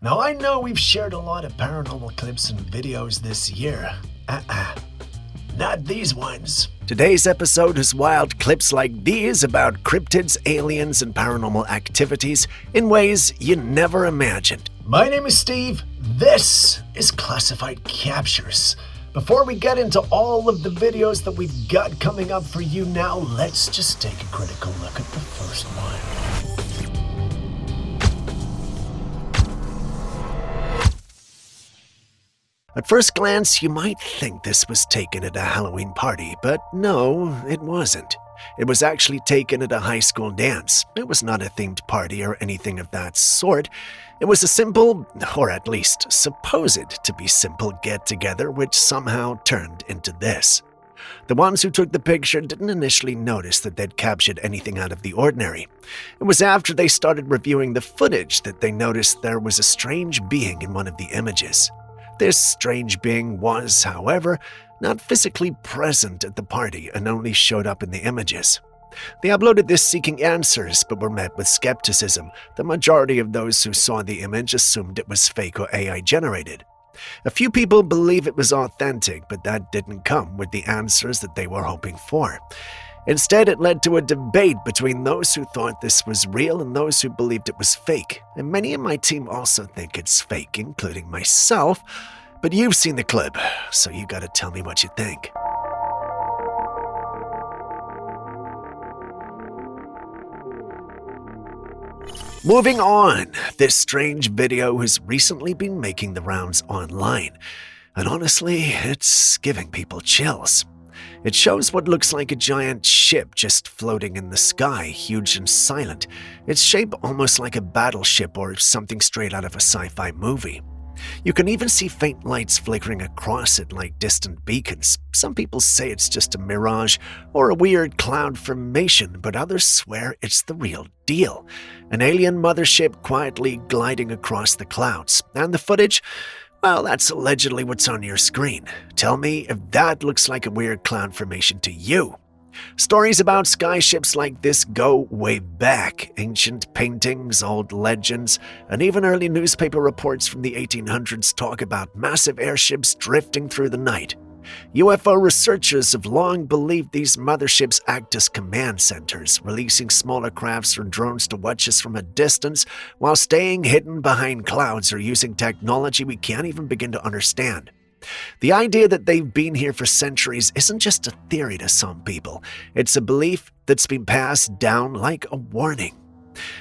Now I know we've shared a lot of paranormal clips and videos this year. Not these ones. Today's episode has wild clips like these about cryptids, aliens, and paranormal activities in ways you never imagined. My name is Steve. This is Classified Captures. Before we get into all of the videos that we've got coming up for you now, let's just take a critical look at the first one. At first glance, you might think this was taken at a Halloween party, but no, it wasn't. It was actually taken at a high school dance. It was not a themed party or anything of that sort. It was a simple, or at least supposed to be simple, get-together which somehow turned into this. The ones who took the picture didn't initially notice that they'd captured anything out of the ordinary. It was after they started reviewing the footage that they noticed there was a strange being in one of the images. This strange being was, however, not physically present at the party and only showed up in the images. They uploaded this seeking answers, but were met with skepticism. The majority of those who saw the image assumed it was fake or AI generated. A few people believe it was authentic, but that didn't come with the answers that they were hoping for. Instead, it led to a debate between those who thought this was real and those who believed it was fake. And many in my team also think it's fake, including myself. But you've seen the clip, so you gotta tell me what you think. Moving on, this strange video has recently been making the rounds online. And honestly, it's giving people chills. It shows what looks like a giant ship just floating in the sky, huge and silent. Its shape almost like a battleship or something straight out of a sci-fi movie. You can even see faint lights flickering across it like distant beacons. Some people say it's just a mirage or a weird cloud formation, but others swear it's the real deal. An alien mothership quietly gliding across the clouds. And the footage? Well, that's allegedly what's on your screen. Tell me if that looks like a weird cloud formation to you. Stories about skyships like this go way back. Ancient paintings, old legends, and even early newspaper reports from the 1800s talk about massive airships drifting through the night. UFO researchers have long believed these motherships act as command centers, releasing smaller crafts or drones to watch us from a distance while staying hidden behind clouds or using technology we can't even begin to understand. The idea that they've been here for centuries isn't just a theory to some people. It's a belief that's been passed down like a warning.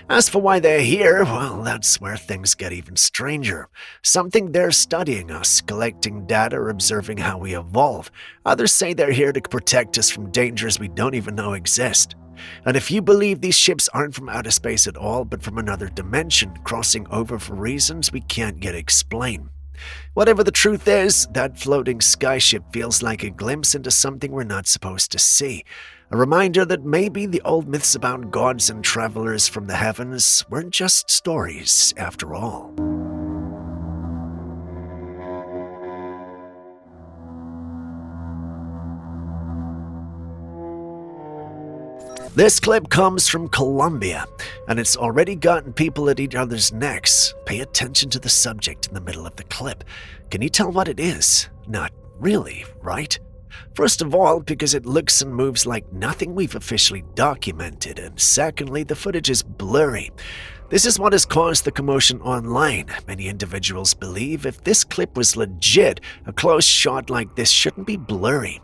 As for why they're here, well, that's where things get even stranger. Some think they're studying us, collecting data, observing how we evolve. Others say they're here to protect us from dangers we don't even know exist. And if you believe these ships aren't from outer space at all, but from another dimension, crossing over for reasons we can't yet explain. Whatever the truth is, that floating skyship feels like a glimpse into something we're not supposed to see. A reminder that maybe the old myths about gods and travelers from the heavens weren't just stories after all. This clip comes from Colombia, and it's already gotten people at each other's necks. Pay attention to the subject in the middle of the clip. Can you tell what it is? Not really, right? First of all, because it looks and moves like nothing we've officially documented, and secondly, the footage is blurry. This is what has caused the commotion online. Many individuals believe if this clip was legit, a close shot like this shouldn't be blurry.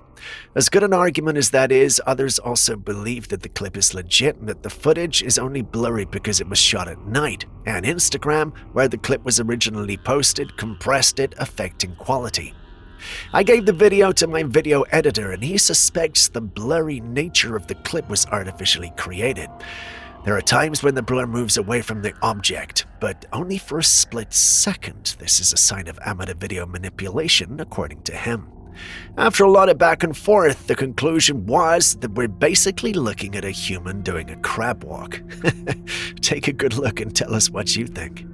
As good an argument as that is, others also believe that the clip is legit and that the footage is only blurry because it was shot at night, and Instagram, where the clip was originally posted, compressed it, affecting quality. I gave the video to my video editor, and he suspects the blurry nature of the clip was artificially created. There are times when the blur moves away from the object, but only for a split second. This is a sign of amateur video manipulation, according to him. After a lot of back and forth, the conclusion was that we're basically looking at a human doing a crab walk. Take a good look and tell us what you think.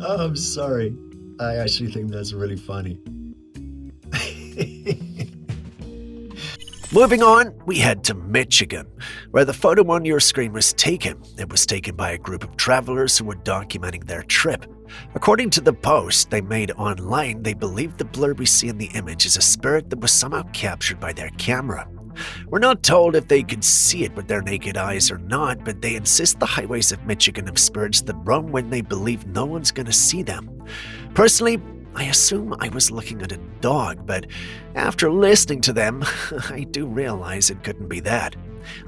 Oh, I'm sorry. I actually think that's really funny. Moving on, we head to Michigan, where the photo on your screen was taken. It was taken by a group of travelers who were documenting their trip. According to the post they made online, they believe the blur we see in the image is a spirit that was somehow captured by their camera. We're not told if they could see it with their naked eyes or not, but they insist the highways of Michigan have spirits that roam when they believe no one's going to see them. Personally, I assume I was looking at a dog, but after listening to them, I do realize it couldn't be that.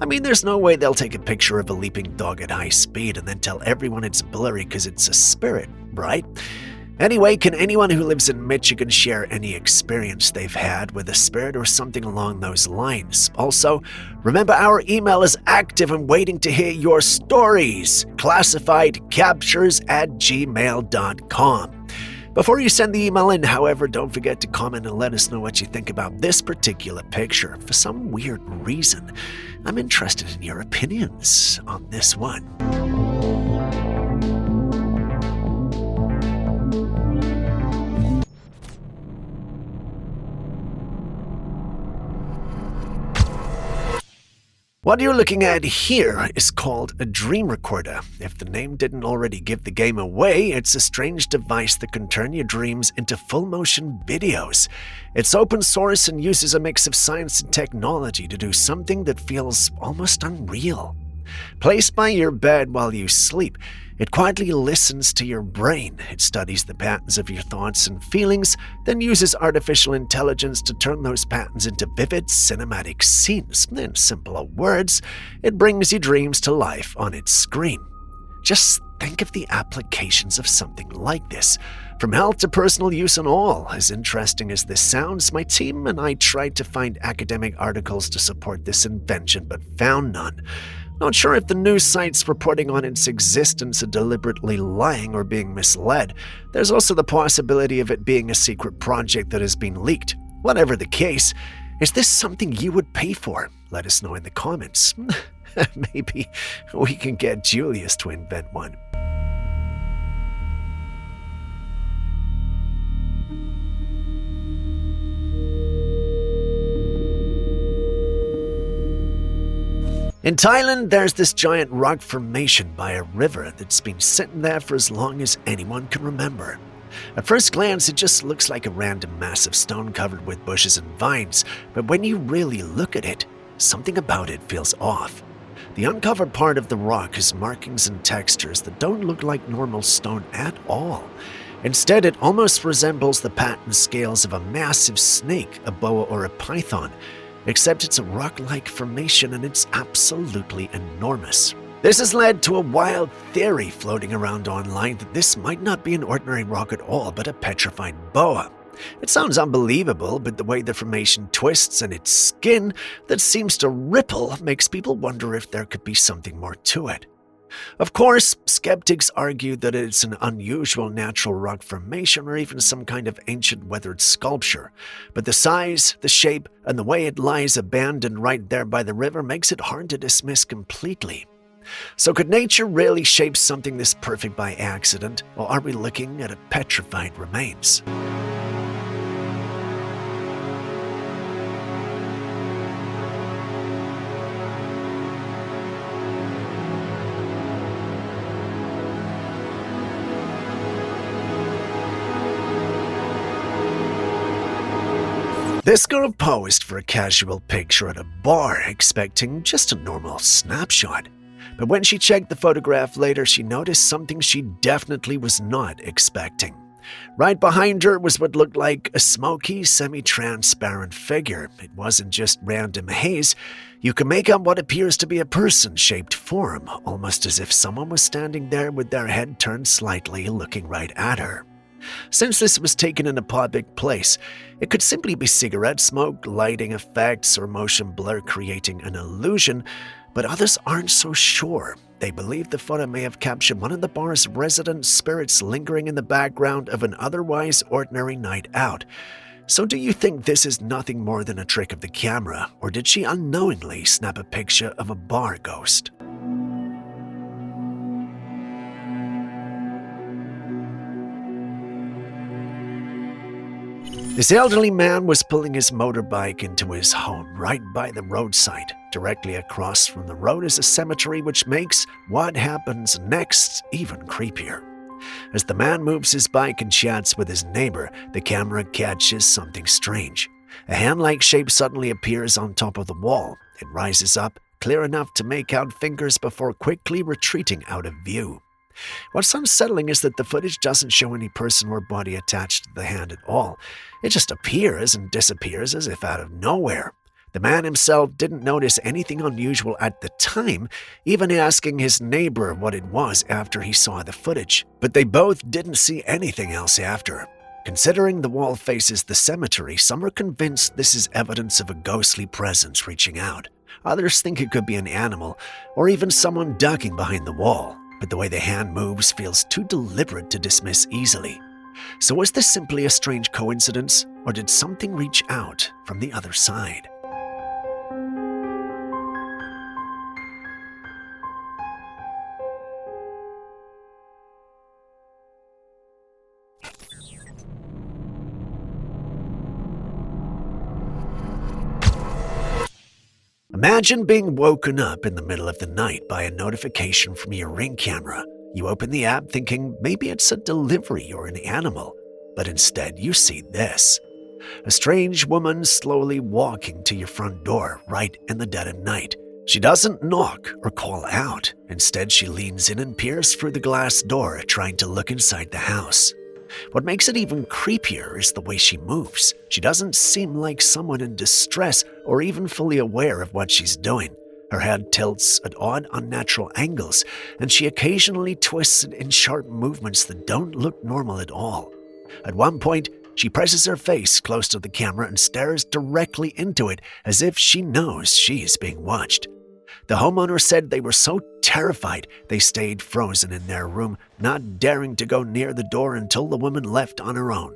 I mean, there's no way they'll take a picture of a leaping dog at high speed and then tell everyone it's blurry because it's a spirit, right? Anyway, can anyone who lives in Michigan share any experience they've had with a spirit or something along those lines? Also, remember our email is active and waiting to hear your stories. classifiedcaptures@gmail.com. Before you send the email in, however, don't forget to comment and let us know what you think about this particular picture. For some weird reason, I'm interested in your opinions on this one. What you're looking at here is called a dream recorder. If the name didn't already give the game away, it's a strange device that can turn your dreams into full-motion videos. It's open source and uses a mix of science and technology to do something that feels almost unreal. Placed by your bed while you sleep, it quietly listens to your brain. It studies the patterns of your thoughts and feelings, then uses artificial intelligence to turn those patterns into vivid cinematic scenes. In simpler words, it brings your dreams to life on its screen. Just think of the applications of something like this. From health to personal use and all. As interesting as this sounds, my team and I tried to find academic articles to support this invention but found none. Not sure if the news sites reporting on its existence are deliberately lying or being misled. There's also the possibility of it being a secret project that has been leaked. Whatever the case, is this something you would pay for? Let us know in the comments. Maybe we can get Julius to invent one. In Thailand, there's this giant rock formation by a river that's been sitting there for as long as anyone can remember. At first glance, it just looks like a random mass of stone covered with bushes and vines, but when you really look at it, something about it feels off. The uncovered part of the rock has markings and textures that don't look like normal stone at all. Instead, it almost resembles the patterned scales of a massive snake, a boa, or a python. Except it's a rock-like formation and it's absolutely enormous. This has led to a wild theory floating around online that this might not be an ordinary rock at all, but a petrified boa. It sounds unbelievable, but the way the formation twists and its skin that seems to ripple makes people wonder if there could be something more to it. Of course, skeptics argue that it's an unusual natural rock formation or even some kind of ancient weathered sculpture, but the size, the shape, and the way it lies abandoned right there by the river makes it hard to dismiss completely. So could nature really shape something this perfect by accident, or are we looking at a petrified remains? This girl posed for a casual picture at a bar, expecting just a normal snapshot. But when she checked the photograph later, she noticed something she definitely was not expecting. Right behind her was what looked like a smoky, semi-transparent figure. It wasn't just random haze. You can make out what appears to be a person-shaped form, almost as if someone was standing there with their head turned slightly, looking right at her. Since this was taken in a public place, it could simply be cigarette smoke, lighting effects, or motion blur creating an illusion, but others aren't so sure. They believe the photo may have captured one of the bar's resident spirits lingering in the background of an otherwise ordinary night out. So do you think this is nothing more than a trick of the camera, or did she unknowingly snap a picture of a bar ghost? This elderly man was pulling his motorbike into his home right by the roadside. Directly across from the road is a cemetery, which makes what happens next even creepier. As the man moves his bike and chats with his neighbor, the camera catches something strange. A hand-like shape suddenly appears on top of the wall. It rises up, clear enough to make out fingers before quickly retreating out of view. What's unsettling is that the footage doesn't show any person or body attached to the hand at all. It just appears and disappears as if out of nowhere. The man himself didn't notice anything unusual at the time, even asking his neighbor what it was after he saw the footage. But they both didn't see anything else after. Considering the wall faces the cemetery, some are convinced this is evidence of a ghostly presence reaching out. Others think it could be an animal, or even someone ducking behind the wall. But the way the hand moves feels too deliberate to dismiss easily. So was this simply a strange coincidence, or did something reach out from the other side? Imagine being woken up in the middle of the night by a notification from your Ring camera. You open the app thinking maybe it's a delivery or an animal, but instead you see this. A strange woman slowly walking to your front door right in the dead of night. She doesn't knock or call out. Instead, she leans in and peers through the glass door, trying to look inside the house. What makes it even creepier is the way she moves. She doesn't seem like someone in distress or even fully aware of what she's doing. Her head tilts at odd, unnatural angles, and she occasionally twists it in sharp movements that don't look normal at all. At one point, she presses her face close to the camera and stares directly into it as if she knows she is being watched. The homeowner said they were so terrified they stayed frozen in their room, not daring to go near the door until the woman left on her own.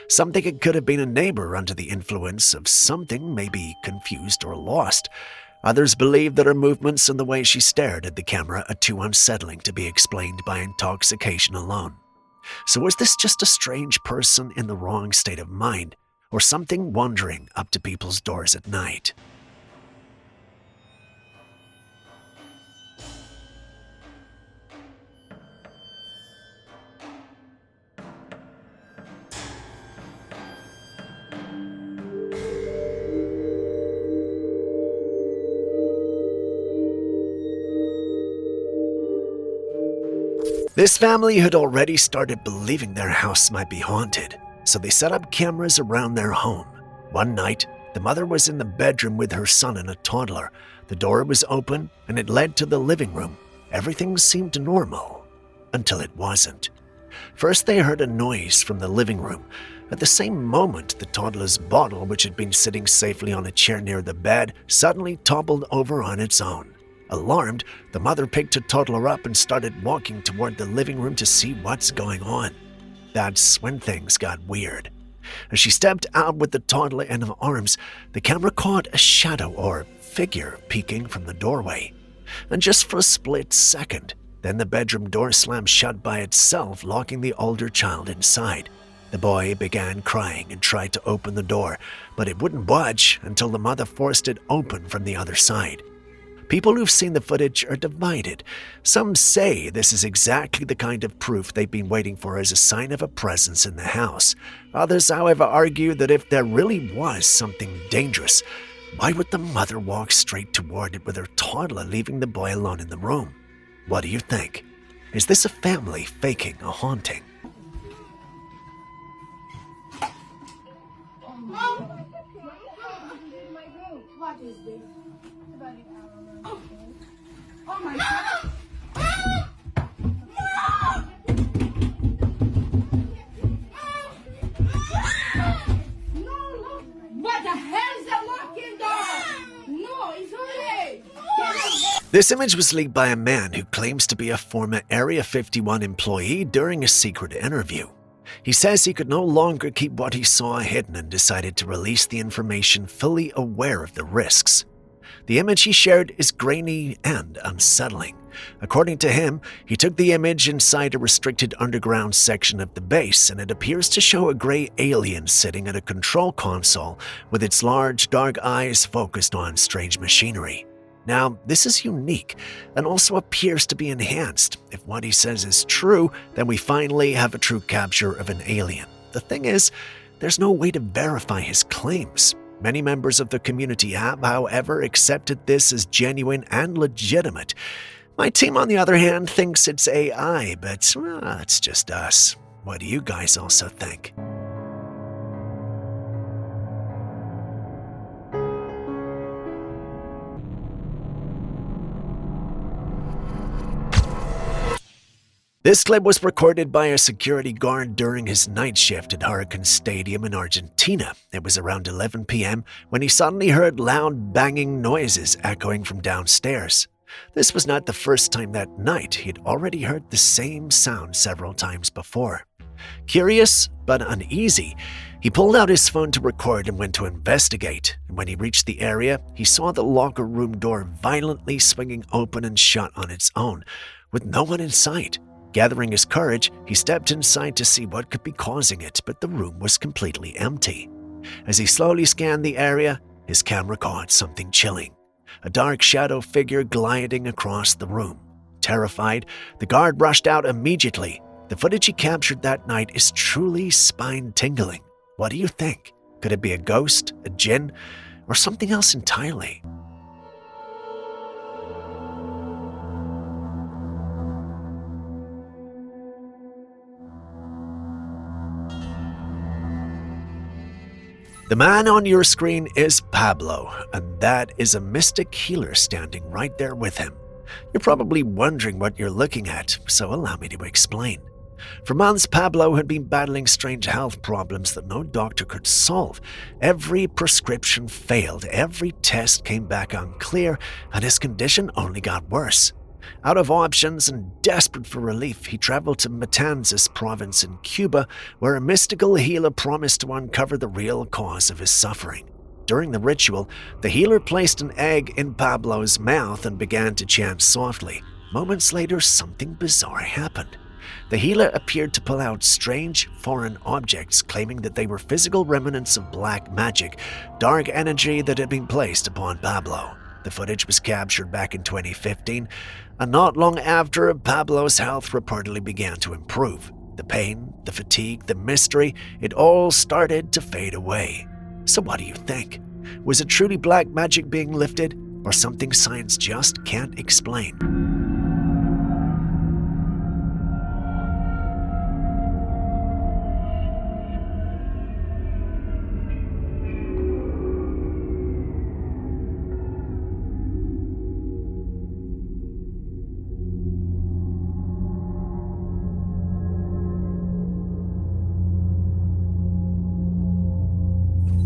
Some think it could have been a neighbor under the influence of something, maybe confused or lost. Others believe that her movements and the way she stared at the camera are too unsettling to be explained by intoxication alone. So was this just a strange person in the wrong state of mind, or something wandering up to people's doors at night? This family had already started believing their house might be haunted, so they set up cameras around their home. One night, the mother was in the bedroom with her son and a toddler. The door was open and it led to the living room. Everything seemed normal, until it wasn't. First, they heard a noise from the living room. At the same moment, the toddler's bottle, which had been sitting safely on a chair near the bed, suddenly toppled over on its own. Alarmed, the mother picked her toddler up and started walking toward the living room to see what's going on. That's when things got weird. As she stepped out with the toddler in her arms, the camera caught a shadow or figure peeking from the doorway. And just for a split second, then the bedroom door slammed shut by itself, locking the older child inside. The boy began crying and tried to open the door, but it wouldn't budge until the mother forced it open from the other side. People who've seen the footage are divided. Some say this is exactly the kind of proof they've been waiting for as a sign of a presence in the house. Others, however, argue that if there really was something dangerous, why would the mother walk straight toward it with her toddler, leaving the boy alone in the room? What do you think? Is this a family faking a haunting? What is this? Oh my God! No! What the hell is that locking door? No, it's okay. This image was leaked by a man who claims to be a former Area 51 employee during a secret interview. He says he could no longer keep what he saw hidden and decided to release the information, fully aware of the risks. The image he shared is grainy and unsettling. According to him, he took the image inside a restricted underground section of the base, and it appears to show a gray alien sitting at a control console with its large, dark eyes focused on strange machinery. Now, this is unique and also appears to be enhanced. If what he says is true, then we finally have a true capture of an alien. The thing is, there's no way to verify his claims. Many members of the community have, however, accepted this as genuine and legitimate. My team, on the other hand, thinks it's AI, but it's just us. What do you guys also think? This clip was recorded by a security guard during his night shift at Hurricane Stadium in Argentina. It was around 11 p.m. when he suddenly heard loud banging noises echoing from downstairs. This was not the first time that night. He had already heard the same sound several times before. Curious but uneasy, he pulled out his phone to record and went to investigate. And when he reached the area, he saw the locker room door violently swinging open and shut on its own, with no one in sight. Gathering his courage, he stepped inside to see what could be causing it, but the room was completely empty. As he slowly scanned the area, his camera caught something chilling. A dark shadow figure gliding across the room. Terrified, the guard rushed out immediately. The footage he captured that night is truly spine-tingling. What do you think? Could it be a ghost, a djinn, or something else entirely? The man on your screen is Pablo, and that is a mystic healer standing right there with him. You're probably wondering what you're looking at, so allow me to explain. For months, Pablo had been battling strange health problems that no doctor could solve. Every prescription failed, every test came back unclear, and his condition only got worse. Out of options and desperate for relief, he traveled to Matanzas province in Cuba, where a mystical healer promised to uncover the real cause of his suffering. During the ritual, the healer placed an egg in Pablo's mouth and began to chant softly. Moments later, something bizarre happened. The healer appeared to pull out strange, foreign objects, claiming that they were physical remnants of black magic, dark energy that had been placed upon Pablo. The footage was captured back in 2015, and not long after, Pablo's health reportedly began to improve. The pain, the fatigue, the mystery, it all started to fade away. So what do you think? Was it truly black magic being lifted, or something science just can't explain?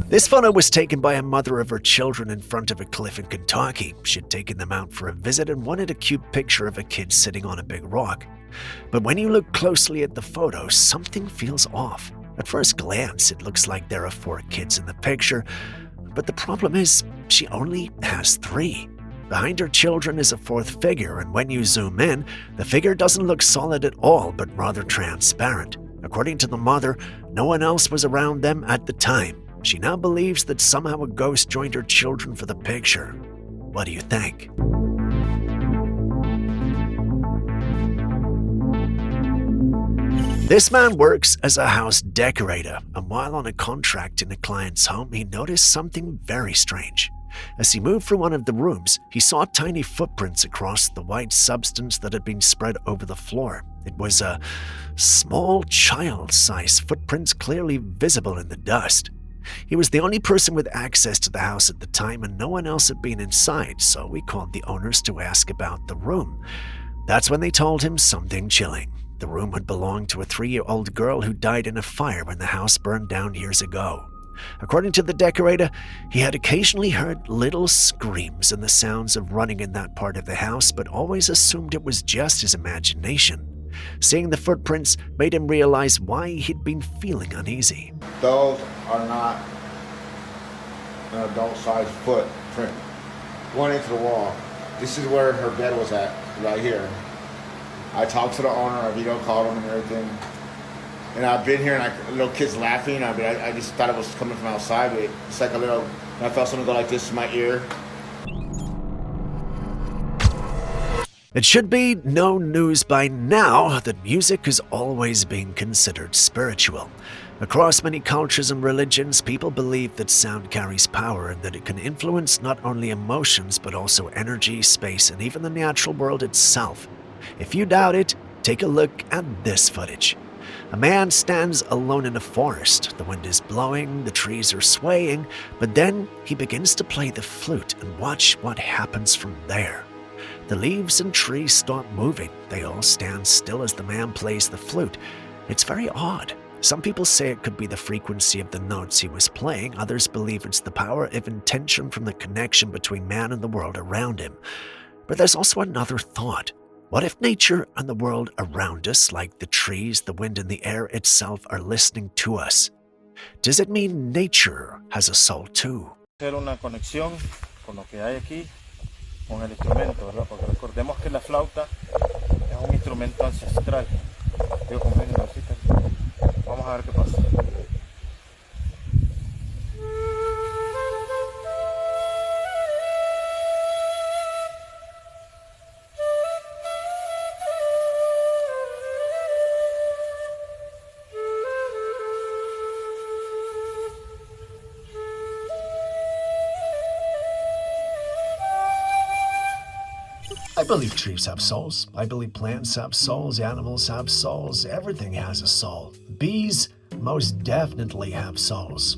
This photo was taken by a mother of her children in front of a cliff in Kentucky. She'd taken them out for a visit and wanted a cute picture of a kid sitting on a big rock. But when you look closely at the photo, something feels off. At first glance, it looks like there are 4 kids in the picture, but the problem is she only has 3. Behind her children is a 4th figure, and when you zoom in, the figure doesn't look solid at all, but rather transparent. According to the mother, no one else was around them at the time. She now believes that somehow a ghost joined her children for the picture. What do you think? This man works as a house decorator, and while on a contract in a client's home, he noticed something very strange. As he moved through one of the rooms, he saw tiny footprints across the white substance that had been spread over the floor. It was a small child-sized footprints clearly visible in the dust. He was the only person with access to the house at the time, and no one else had been inside, so we called the owners to ask about the room. That's when they told him something chilling. The room had belonged to a 3-year-old girl who died in a fire when the house burned down years ago. According to the decorator, he had occasionally heard little screams and the sounds of running in that part of the house, but always assumed it was just his imagination. Seeing the footprints made him realize why he'd been feeling uneasy. Those are not an adult-sized footprint. Going into the wall. This is where her bed was at, right here. I talked to the owner, I video called him and everything. And I've been here and little kids laughing. I just thought it was coming from outside. But it's like a little, I felt something go like this in my ear. It should be no news by now that music has always been considered spiritual. Across many cultures and religions, people believe that sound carries power and that it can influence not only emotions but also energy, space, and even the natural world itself. If you doubt it, take a look at this footage. A man stands alone in a forest. The wind is blowing, the trees are swaying, but then he begins to play the flute and watch what happens from there. The leaves and trees stop moving. They all stand still as the man plays the flute. It's very odd. Some people say it could be the frequency of the notes he was playing. Others believe it's the power of intention from the connection between man and the world around him. But there's also another thought. What if nature and the world around us, like the trees, the wind, and the air itself, are listening to us? Does it mean nature has a soul too? Hacer una conexión con lo que hay aquí, con el instrumento, ¿verdad? Porque recordemos que la flauta es un instrumento ancestral. Digo, como ven, vamos a ver qué pasa. I believe trees have souls. I believe plants have souls, animals have souls, everything has a soul. Bees most definitely have souls.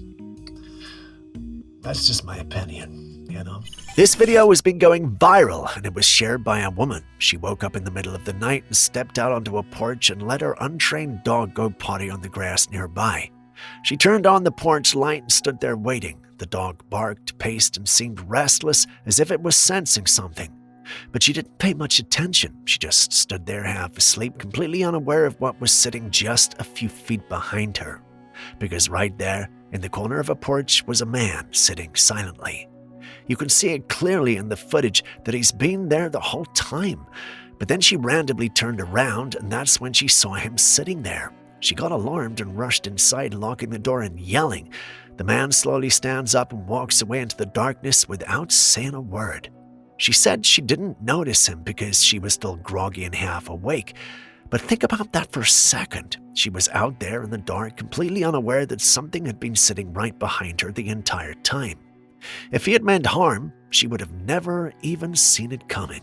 That's just my opinion, you know? This video has been going viral and it was shared by a woman. She woke up in the middle of the night and stepped out onto a porch and let her untrained dog go potty on the grass nearby. She turned on the porch light and stood there waiting. The dog barked, paced, and seemed restless as if it was sensing something. But she didn't pay much attention. She just stood there half asleep, completely unaware of what was sitting just a few feet behind her. Because right there, in the corner of a porch, was a man sitting silently. You can see it clearly in the footage that he's been there the whole time. But then she randomly turned around, and that's when she saw him sitting there. She got alarmed and rushed inside, locking the door and yelling. The man slowly stands up and walks away into the darkness without saying a word. She said she didn't notice him because she was still groggy and half awake. But think about that for a second. She was out there in the dark, completely unaware that something had been sitting right behind her the entire time. If he had meant harm, she would have never even seen it coming.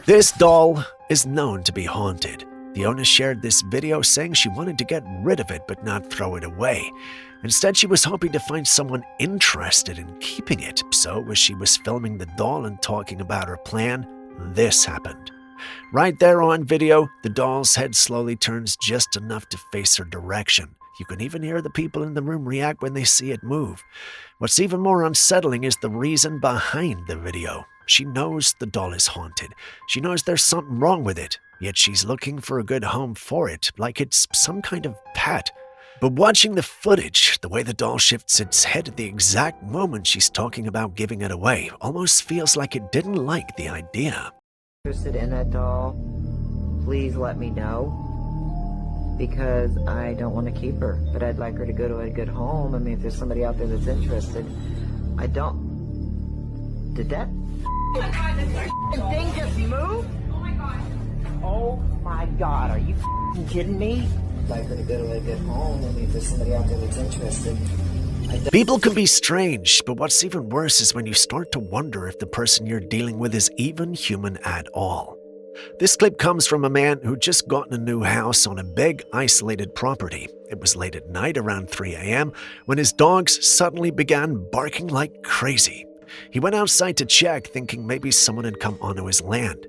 This doll is known to be haunted. The owner shared this video saying she wanted to get rid of it but not throw it away. Instead, she was hoping to find someone interested in keeping it. So as she was filming the doll and talking about her plan, this happened. Right there on video, the doll's head slowly turns just enough to face her direction. You can even hear the people in the room react when they see it move. What's even more unsettling is the reason behind the video. She knows the doll is haunted. She knows there's something wrong with it, yet she's looking for a good home for it, like it's some kind of pet. But watching the footage, the way the doll shifts its head at the exact moment she's talking about giving it away, almost feels like it didn't like the idea. Interested in that doll, please let me know, because I don't want to keep her, but I'd like her to go to a good home. I mean, if there's somebody out there that's interested, I don't. Did that thing just move? Oh my god. Oh my god, are you kidding me? I'd like her to go to a good home. I mean, if there's somebody out there that's interested. People can be strange, but what's even worse is when you start to wonder if the person you're dealing with is even human at all. This clip comes from a man who just gotten a new house on a big, isolated property. It was late at night, around 3 a.m., when his dogs suddenly began barking like crazy. He went outside to check, thinking maybe someone had come onto his land.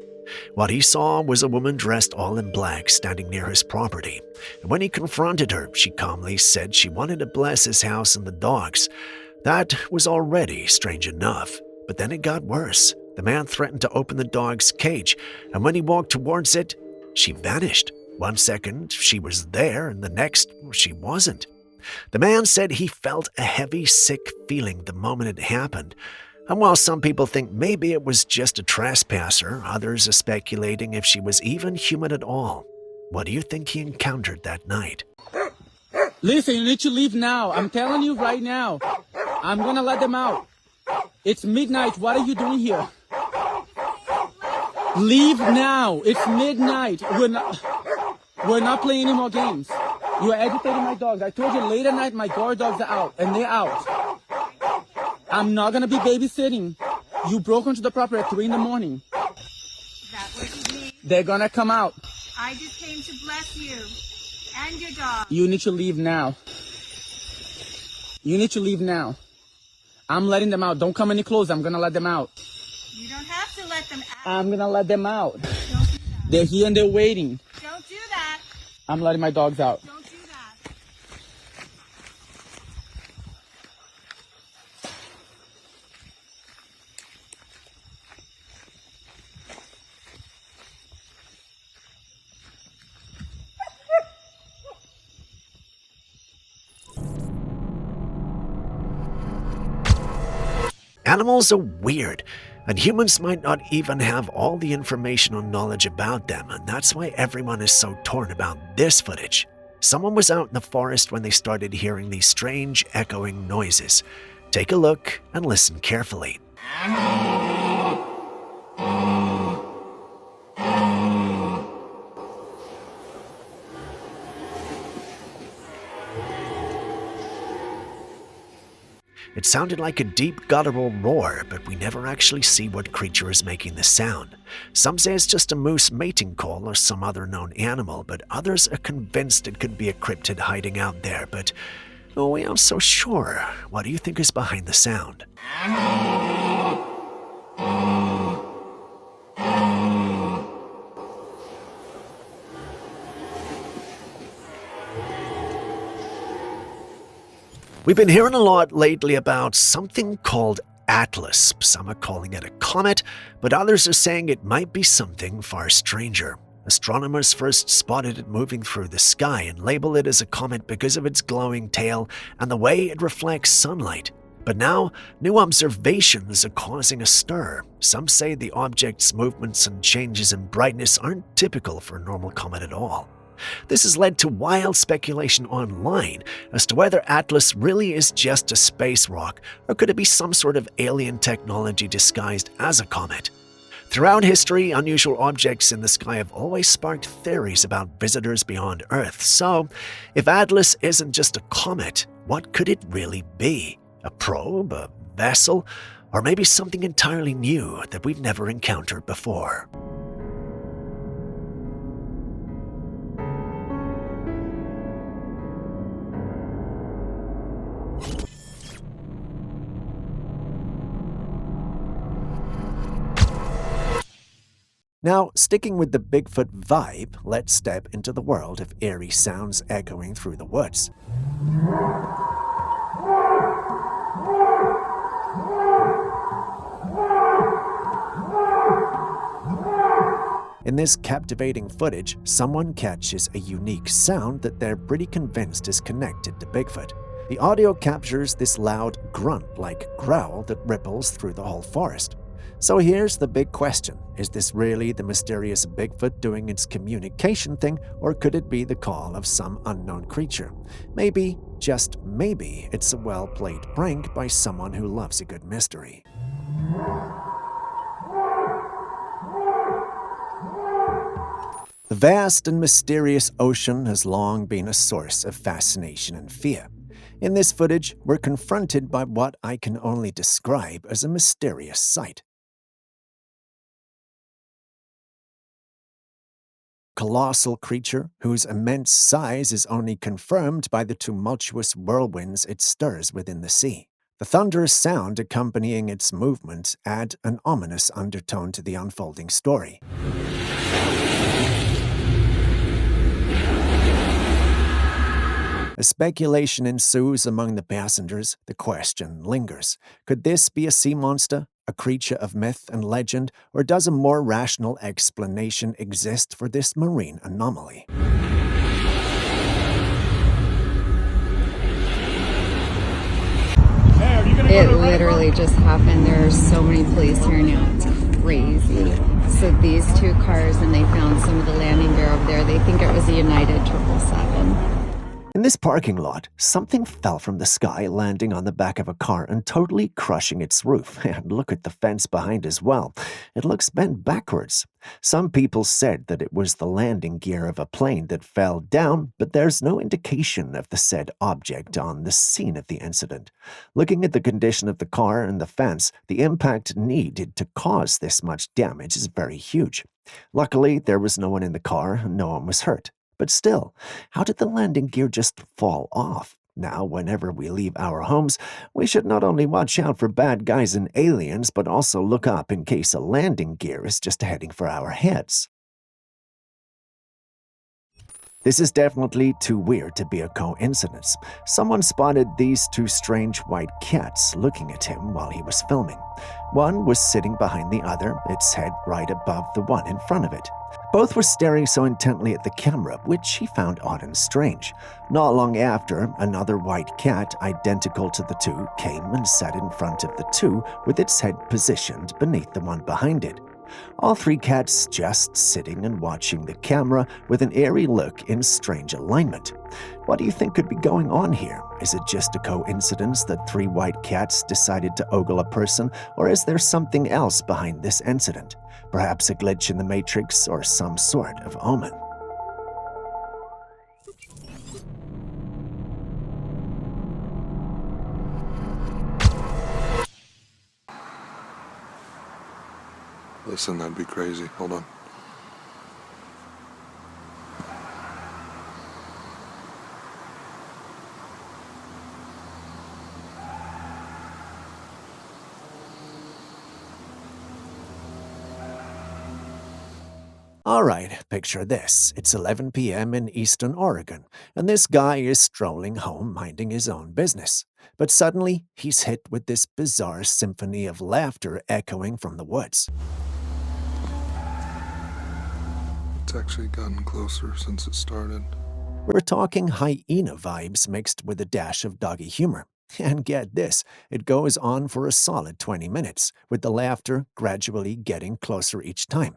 What he saw was a woman dressed all in black standing near his property. And when he confronted her, she calmly said she wanted to bless his house and the dogs. That was already strange enough. But then it got worse. The man threatened to open the dog's cage, and when he walked towards it, she vanished. 1 second, she was there, and the next, she wasn't. The man said he felt a heavy, sick feeling the moment it happened. And while some people think maybe it was just a trespasser, others are speculating if she was even human at all. What do you think he encountered that night? Listen, you need to leave now. I'm telling you right now. I'm gonna let them out. It's midnight. What are you doing here? Leave now. It's midnight. We're not playing any more games. You are agitating my dogs. I told you late at night my guard dogs are out, and they're out. I'm not gonna be babysitting. You broke into the property at 3 in the morning. That wasn't me. They're gonna come out. I just came to bless you and your dog. You need to leave now. You need to leave now. I'm letting them out. Don't come any closer. I'm gonna let them out. You don't have to let them out. I'm gonna let them out. Don't do that. They're here and they're waiting. Don't do that. I'm letting my dogs out. Don't do that. Animals are weird, and humans might not even have all the information or knowledge about them, and that's why everyone is so torn about this footage. Someone was out in the forest when they started hearing these strange echoing noises. Take a look and listen carefully. It sounded like a deep guttural roar, but we never actually see what creature is making the sound. Some say it's just a moose mating call or some other known animal, but others are convinced it could be a cryptid hiding out there, but we aren't so sure. What do you think is behind the sound? We've been hearing a lot lately about something called Atlas. Some are calling it a comet, but others are saying it might be something far stranger. Astronomers first spotted it moving through the sky and labeled it as a comet because of its glowing tail and the way it reflects sunlight. But now, new observations are causing a stir. Some say the object's movements and changes in brightness aren't typical for a normal comet at all. This has led to wild speculation online as to whether Atlas really is just a space rock, or could it be some sort of alien technology disguised as a comet. Throughout history, unusual objects in the sky have always sparked theories about visitors beyond Earth. So, if Atlas isn't just a comet, what could it really be? A probe, a vessel, or maybe something entirely new that we've never encountered before? Now, sticking with the Bigfoot vibe, let's step into the world of eerie sounds echoing through the woods. In this captivating footage, someone catches a unique sound that they're pretty convinced is connected to Bigfoot. The audio captures this loud grunt-like growl that ripples through the whole forest. So here's the big question. Is this really the mysterious Bigfoot doing its communication thing, or could it be the call of some unknown creature? Maybe, just maybe, it's a well-played prank by someone who loves a good mystery. The vast and mysterious ocean has long been a source of fascination and fear. In this footage, we're confronted by what I can only describe as a mysterious sight. Colossal creature whose immense size is only confirmed by the tumultuous whirlwinds it stirs within the sea. The thunderous sound accompanying its movement add an ominous undertone to the unfolding story. As speculation ensues among the passengers, the question lingers. Could this be a sea monster, a creature of myth and legend, or does a more rational explanation exist for this marine anomaly? It literally just happened. There are so many police here now. It's crazy. So these two cars, and they found some of the landing gear over there. They think it was a United 777. In this parking lot, something fell from the sky, landing on the back of a car and totally crushing its roof. And look at the fence behind as well. It looks bent backwards. Some people said that it was the landing gear of a plane that fell down, but there's no indication of the said object on the scene of the incident. Looking at the condition of the car and the fence, the impact needed to cause this much damage is very huge. Luckily, there was no one in the car and no one was hurt. But still, how did the landing gear just fall off? Now, whenever we leave our homes, we should not only watch out for bad guys and aliens, but also look up in case a landing gear is just heading for our heads. This is definitely too weird to be a coincidence. Someone spotted these two strange white cats looking at him while he was filming. One was sitting behind the other, its head right above the one in front of it. Both were staring so intently at the camera, which he found odd and strange. Not long after, another white cat, identical to the two, came and sat in front of the two with its head positioned beneath the one behind it. All three cats just sitting and watching the camera with an eerie look in strange alignment. What do you think could be going on here? Is it just a coincidence that three white cats decided to ogle a person, or is there something else behind this incident? Perhaps a glitch in the Matrix or some sort of omen. Listen, that'd be crazy. Hold on. Alright, picture this. It's 11 p.m. in Eastern Oregon, and this guy is strolling home minding his own business. But suddenly, he's hit with this bizarre symphony of laughter echoing from the woods. It's actually gotten closer since it started. We're talking hyena vibes mixed with a dash of doggy humor. And get this, it goes on for a solid 20 minutes, with the laughter gradually getting closer each time.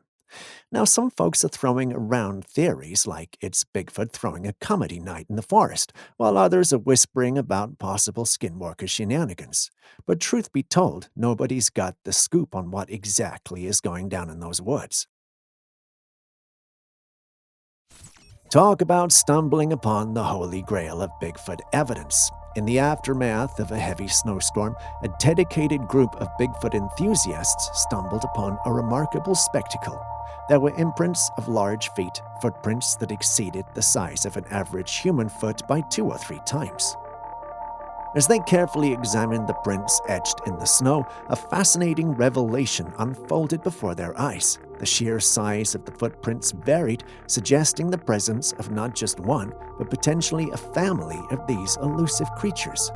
Now, some folks are throwing around theories like it's Bigfoot throwing a comedy night in the forest, while others are whispering about possible skinwalker shenanigans. But truth be told, nobody's got the scoop on what exactly is going down in those woods. Talk about stumbling upon the holy grail of Bigfoot evidence. In the aftermath of a heavy snowstorm, a dedicated group of Bigfoot enthusiasts stumbled upon a remarkable spectacle. There were imprints of large feet, footprints that exceeded the size of an average human foot by 2 or 3 times. As they carefully examined the prints etched in the snow, a fascinating revelation unfolded before their eyes. The sheer size of the footprints varied, suggesting the presence of not just one, but potentially a family of these elusive creatures.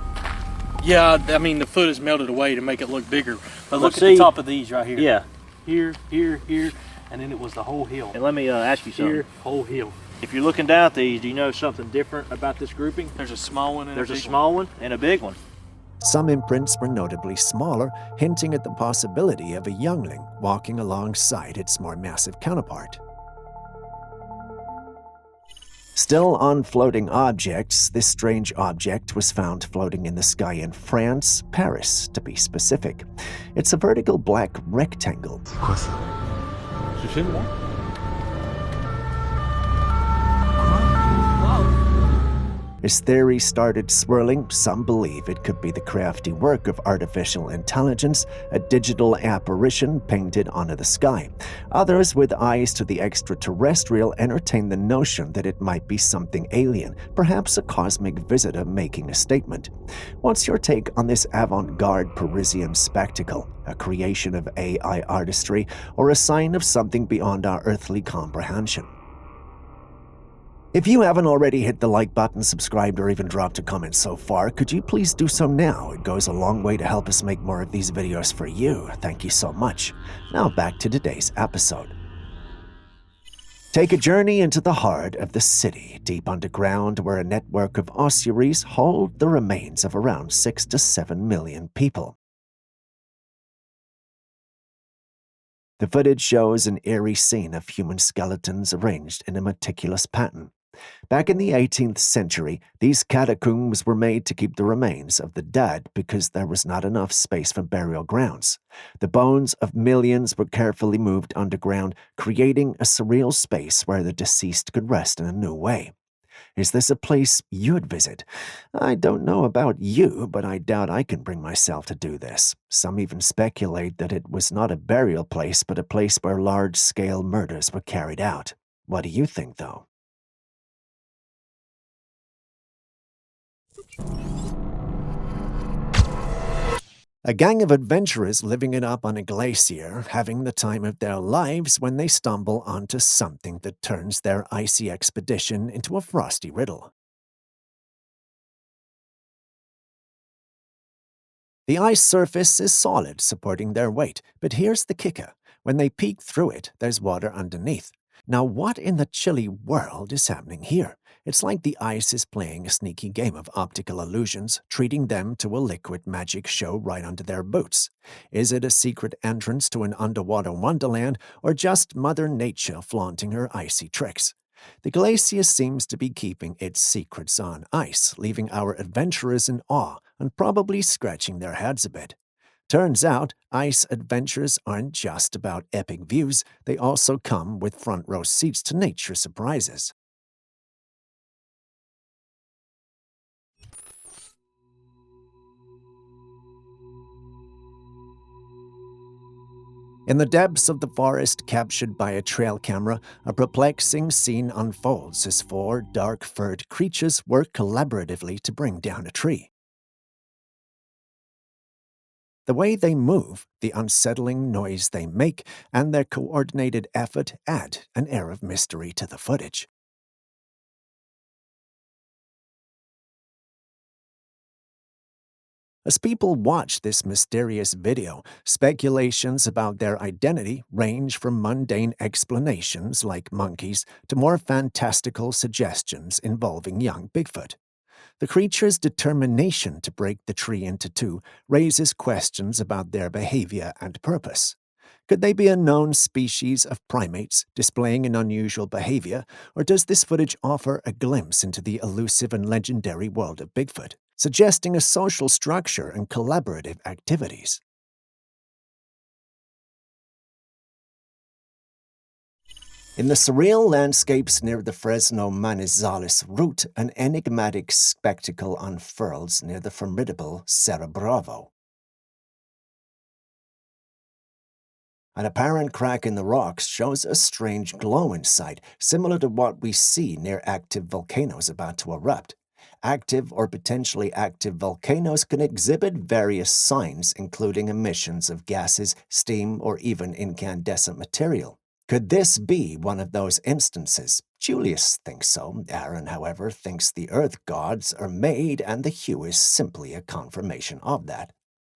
Yeah, I mean, the foot is melted away to make it look bigger. But look at the top of these right here. Yeah. Here, here, here, and then it was the whole hill. And let me ask you something. Here, whole hill. If you're looking down at these, do you know something different about this grouping? There's a small one and There's a a big small one and a big one. Some imprints were notably smaller, hinting at the possibility of a youngling walking alongside its more massive counterpart. Still on floating objects, this strange object was found floating in the sky in France, Paris to be specific. It's a vertical black rectangle. As theories started swirling, some believe it could be the crafty work of artificial intelligence, a digital apparition painted onto the sky. Others with eyes to the extraterrestrial entertain the notion that it might be something alien, perhaps a cosmic visitor making a statement. What's your take on this avant-garde Parisian spectacle, a creation of AI artistry, or a sign of something beyond our earthly comprehension? If you haven't already hit the like button, subscribed, or even dropped a comment so far, could you please do so now? It goes a long way to help us make more of these videos for you. Thank you so much. Now back to today's episode. Take a journey into the heart of the city, deep underground, where a network of ossuaries hold the remains of around 6 to 7 million people. The footage shows an eerie scene of human skeletons arranged in a meticulous pattern. Back in the 18th century, these catacombs were made to keep the remains of the dead because there was not enough space for burial grounds. The bones of millions were carefully moved underground, creating a surreal space where the deceased could rest in a new way. Is this a place you'd visit? I don't know about you, but I doubt I can bring myself to do this. Some even speculate that it was not a burial place, but a place where large-scale murders were carried out. What do you think, though? A gang of adventurers living it up on a glacier, having the time of their lives when they stumble onto something that turns their icy expedition into a frosty riddle. The ice surface is solid, supporting their weight, but here's the kicker. When they peek through it, there's water underneath. Now, what in the chilly world is happening here? It's like the ice is playing a sneaky game of optical illusions, treating them to a liquid magic show right under their boots. Is it a secret entrance to an underwater wonderland, or just Mother Nature flaunting her icy tricks? The glacier seems to be keeping its secrets on ice, leaving our adventurers in awe and probably scratching their heads a bit. Turns out, ice adventures aren't just about epic views, they also come with front-row seats to nature surprises. In the depths of the forest, captured by a trail camera, a perplexing scene unfolds as 4 dark-furred creatures work collaboratively to bring down a tree. The way they move, the unsettling noise they make, and their coordinated effort add an air of mystery to the footage. As people watch this mysterious video, speculations about their identity range from mundane explanations like monkeys to more fantastical suggestions involving young Bigfoot. The creature's determination to break the tree into 2 raises questions about their behavior and purpose. Could they be a known species of primates displaying an unusual behavior, or does this footage offer a glimpse into the elusive and legendary world of Bigfoot, suggesting a social structure and collaborative activities? In the surreal landscapes near the Fresno Manizales route, an enigmatic spectacle unfurls near the formidable Cerro Bravo. An apparent crack in the rocks shows a strange glow inside, similar to what we see near active volcanoes about to erupt. Active or potentially active volcanoes can exhibit various signs, including emissions of gases, steam, or even incandescent material. Could this be one of those instances? Julius thinks so. Aaron, however, thinks the Earth gods are made, and the hue is simply a confirmation of that.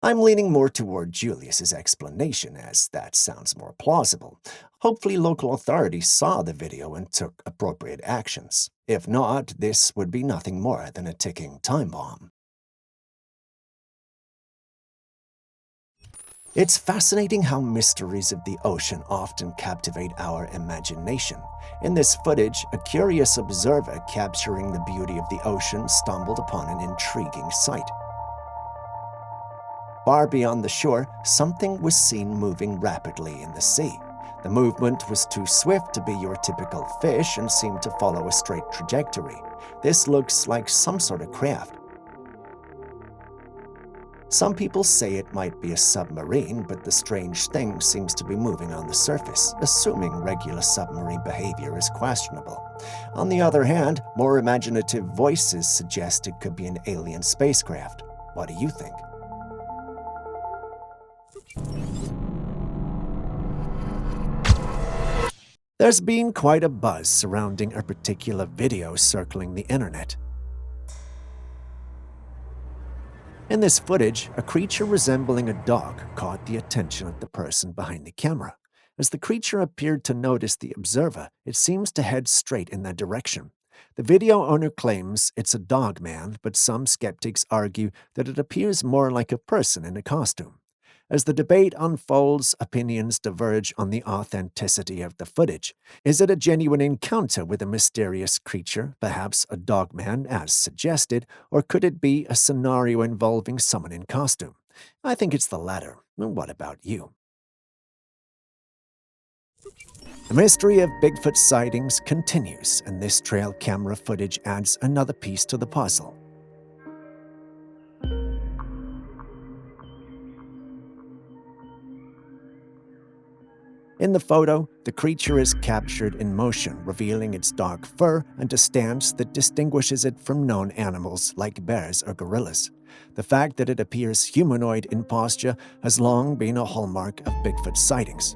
I'm leaning more toward Julius's explanation, as that sounds more plausible. Hopefully local authorities saw the video and took appropriate actions. If not, this would be nothing more than a ticking time bomb. It's fascinating how mysteries of the ocean often captivate our imagination. In this footage, a curious observer capturing the beauty of the ocean stumbled upon an intriguing sight. Far beyond the shore, something was seen moving rapidly in the sea. The movement was too swift to be your typical fish and seemed to follow a straight trajectory. This looks like some sort of craft. Some people say it might be a submarine, but the strange thing seems to be moving on the surface, assuming regular submarine behavior is questionable. On the other hand, more imaginative voices suggest it could be an alien spacecraft. What do you think? There's been quite a buzz surrounding a particular video circling the internet. In this footage, a creature resembling a dog caught the attention of the person behind the camera. As the creature appeared to notice the observer, it seems to head straight in that direction. The video owner claims it's a dog man, but some skeptics argue that it appears more like a person in a costume. As the debate unfolds, opinions diverge on the authenticity of the footage. Is it a genuine encounter with a mysterious creature, perhaps a dogman as suggested, or could it be a scenario involving someone in costume? I think it's the latter. What about you? The mystery of Bigfoot sightings continues, and this trail camera footage adds another piece to the puzzle. In the photo, the creature is captured in motion, revealing its dark fur and a stance that distinguishes it from known animals like bears or gorillas. The fact that it appears humanoid in posture has long been a hallmark of Bigfoot sightings.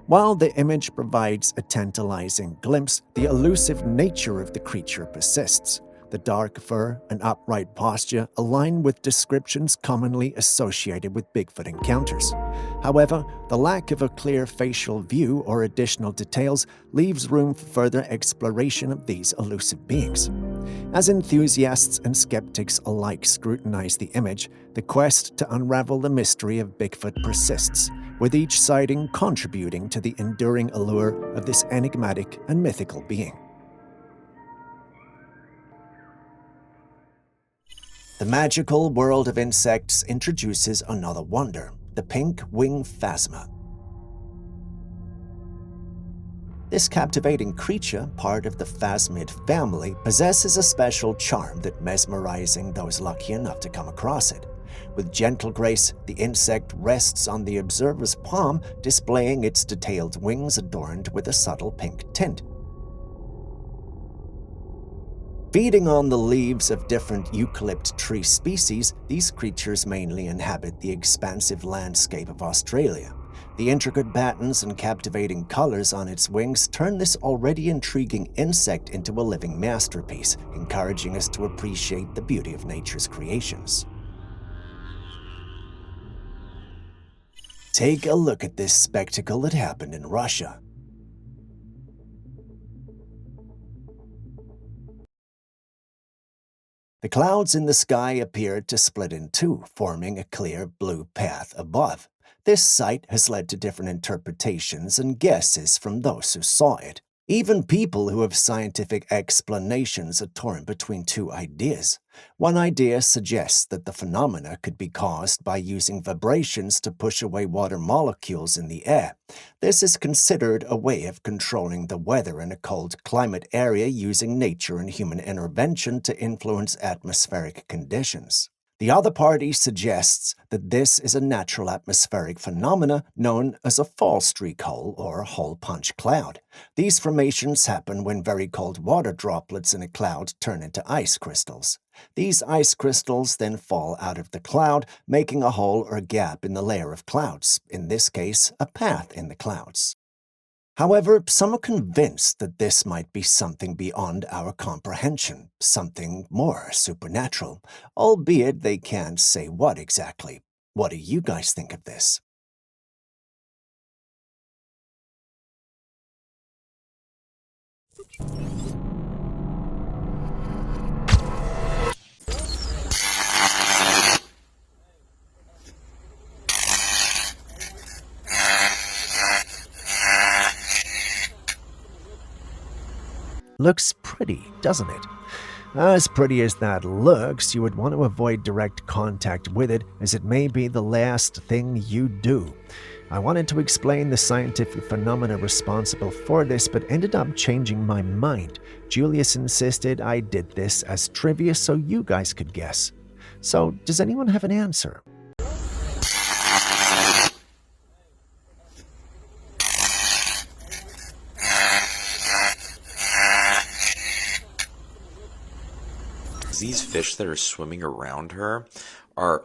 While the image provides a tantalizing glimpse, the elusive nature of the creature persists. The dark fur and upright posture align with descriptions commonly associated with Bigfoot encounters. However, the lack of a clear facial view or additional details leaves room for further exploration of these elusive beings. As enthusiasts and skeptics alike scrutinize the image, the quest to unravel the mystery of Bigfoot persists, with each sighting contributing to the enduring allure of this enigmatic and mythical being. The magical world of insects introduces another wonder, the pink wing phasma. This captivating creature, part of the phasmid family, possesses a special charm that mesmerizing those lucky enough to come across it. With gentle grace, the insect rests on the observer's palm, displaying its detailed wings adorned with a subtle pink tint. Feeding on the leaves of different eucalypt tree species, these creatures mainly inhabit the expansive landscape of Australia. The intricate patterns and captivating colors on its wings turn this already intriguing insect into a living masterpiece, encouraging us to appreciate the beauty of nature's creations. Take a look at this spectacle that happened in Russia. The clouds in the sky appeared to split in two, forming a clear blue path above. This sight has led to different interpretations and guesses from those who saw it. Even people who have scientific explanations are torn between two ideas. One idea suggests that the phenomena could be caused by using vibrations to push away water molecules in the air. This is considered a way of controlling the weather in a cold climate area using nature and human intervention to influence atmospheric conditions. The other party suggests that this is a natural atmospheric phenomena known as a fall streak hole or hole punch cloud. These formations happen when very cold water droplets in a cloud turn into ice crystals. These ice crystals then fall out of the cloud, making a hole or gap in the layer of clouds, in this case, a path in the clouds. However, some are convinced that this might be something beyond our comprehension, something more supernatural, albeit they can't say what exactly. What do you guys think of this? Looks pretty, doesn't it? As pretty as that looks, you would want to avoid direct contact with it, as it may be the last thing you do. I wanted to explain the scientific phenomena responsible for this, but ended up changing my mind. Julius insisted I did this as trivia so you guys could guess. So, does anyone have an answer? These fish that are swimming around her are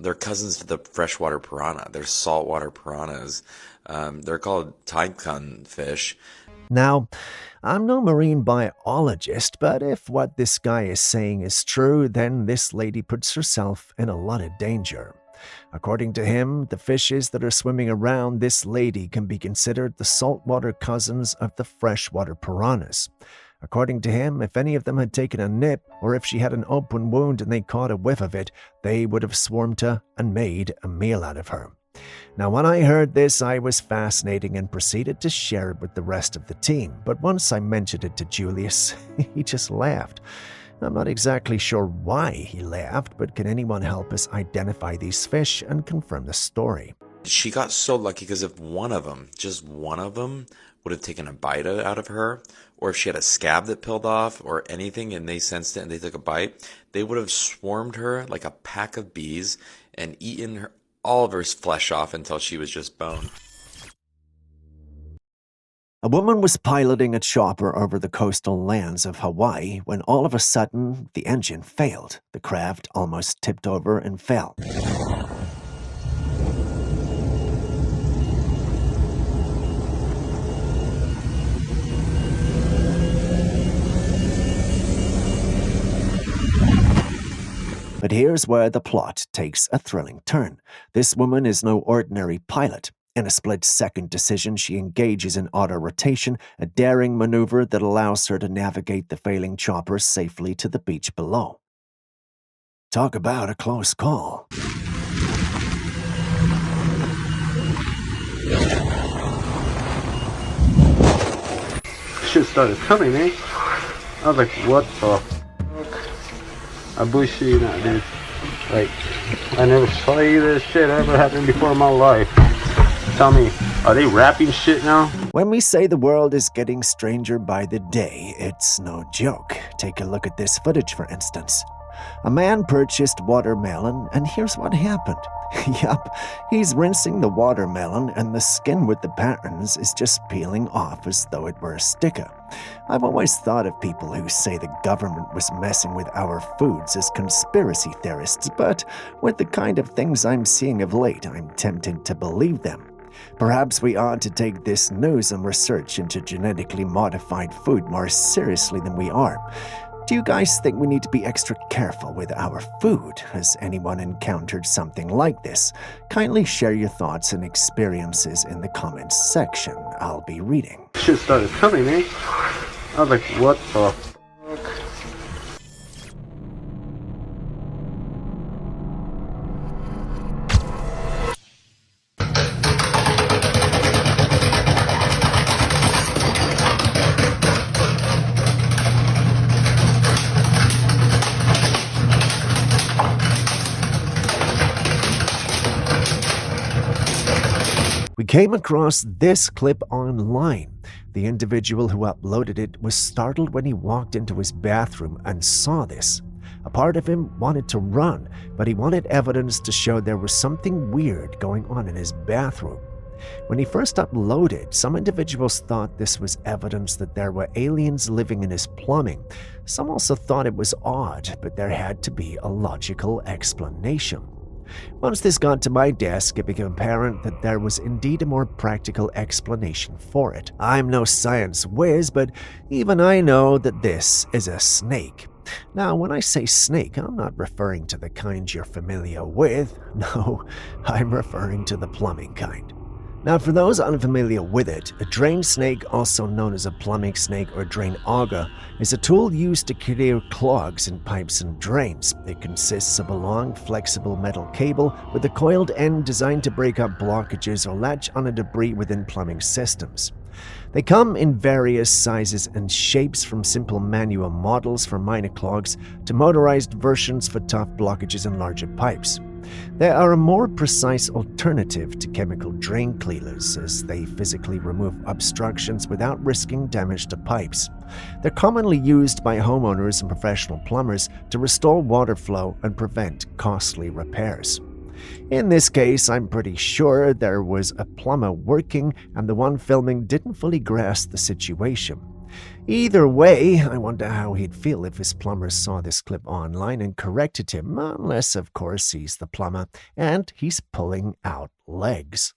they're cousins to the freshwater piranha. They're saltwater piranhas. They're called Trailcam fish. Now, I'm no marine biologist, but if what this guy is saying is true, then this lady puts herself in a lot of danger. According to him, the fishes that are swimming around this lady can be considered the saltwater cousins of the freshwater piranhas. According to him, if any of them had taken a nip, or if she had an open wound and they caught a whiff of it, they would have swarmed her and made a meal out of her. Now, when I heard this, I was fascinated and proceeded to share it with the rest of the team, but once I mentioned it to Julius, he just laughed. I'm not exactly sure why he laughed, but can anyone help us identify these fish and confirm the story? She got so lucky because if one of them, just one of them, would have taken a bite out of her, or if she had a scab that peeled off or anything and they sensed it and they took a bite, they would have swarmed her like a pack of bees and eaten all of her flesh off until she was just bone. A woman was piloting a chopper over the coastal lands of Hawaii when all of a sudden the engine failed. The craft almost tipped over and fell. But here's where the plot takes a thrilling turn. This woman is no ordinary pilot. In a split-second decision, she engages in auto-rotation, a daring maneuver that allows her to navigate the failing chopper safely to the beach below. Talk about a close call. Shit started coming, eh? I was like, what the fuck? I bullshit you not, dude. Like, I never saw you this shit ever happen before in my life. Tell me, are they wrapping shit now? When we say the world is getting stranger by the day, it's no joke. Take a look at this footage, for instance. A man purchased watermelon, and here's what happened. Yup, he's rinsing the watermelon, and the skin with the patterns is just peeling off as though it were a sticker. I've always thought of people who say the government was messing with our foods as conspiracy theorists, but with the kind of things I'm seeing of late, I'm tempted to believe them. Perhaps we ought to take this news and research into genetically modified food more seriously than we are. Do you guys think we need to be extra careful with our food? Has anyone encountered something like this? Kindly share your thoughts and experiences in the comments section. I'll be reading. Shit started coming, eh? I was like, what the fuck? We came across this clip online. The individual who uploaded it was startled when he walked into his bathroom and saw this. A part of him wanted to run, but he wanted evidence to show there was something weird going on in his bathroom. When he first uploaded, some individuals thought this was evidence that there were aliens living in his plumbing. Some also thought it was odd, but there had to be a logical explanation. Once this got to my desk, it became apparent that there was indeed a more practical explanation for it. I'm no science whiz, but even I know that this is a snake. Now, when I say snake, I'm not referring to the kind you're familiar with. No, I'm referring to the plumbing kind. Now, for those unfamiliar with it, a drain snake, also known as a plumbing snake or drain auger, is a tool used to clear clogs in pipes and drains. It consists of a long, flexible metal cable with a coiled end designed to break up blockages or latch onto debris within plumbing systems. They come in various sizes and shapes, from simple manual models for minor clogs to motorized versions for tough blockages and larger pipes. They are a more precise alternative to chemical drain cleaners, as they physically remove obstructions without risking damage to pipes. They're commonly used by homeowners and professional plumbers to restore water flow and prevent costly repairs. In this case, I'm pretty sure there was a plumber working and the one filming didn't fully grasp the situation. Either way, I wonder how he'd feel if his plumber saw this clip online and corrected him, unless, of course, he's the plumber and he's pulling out legs.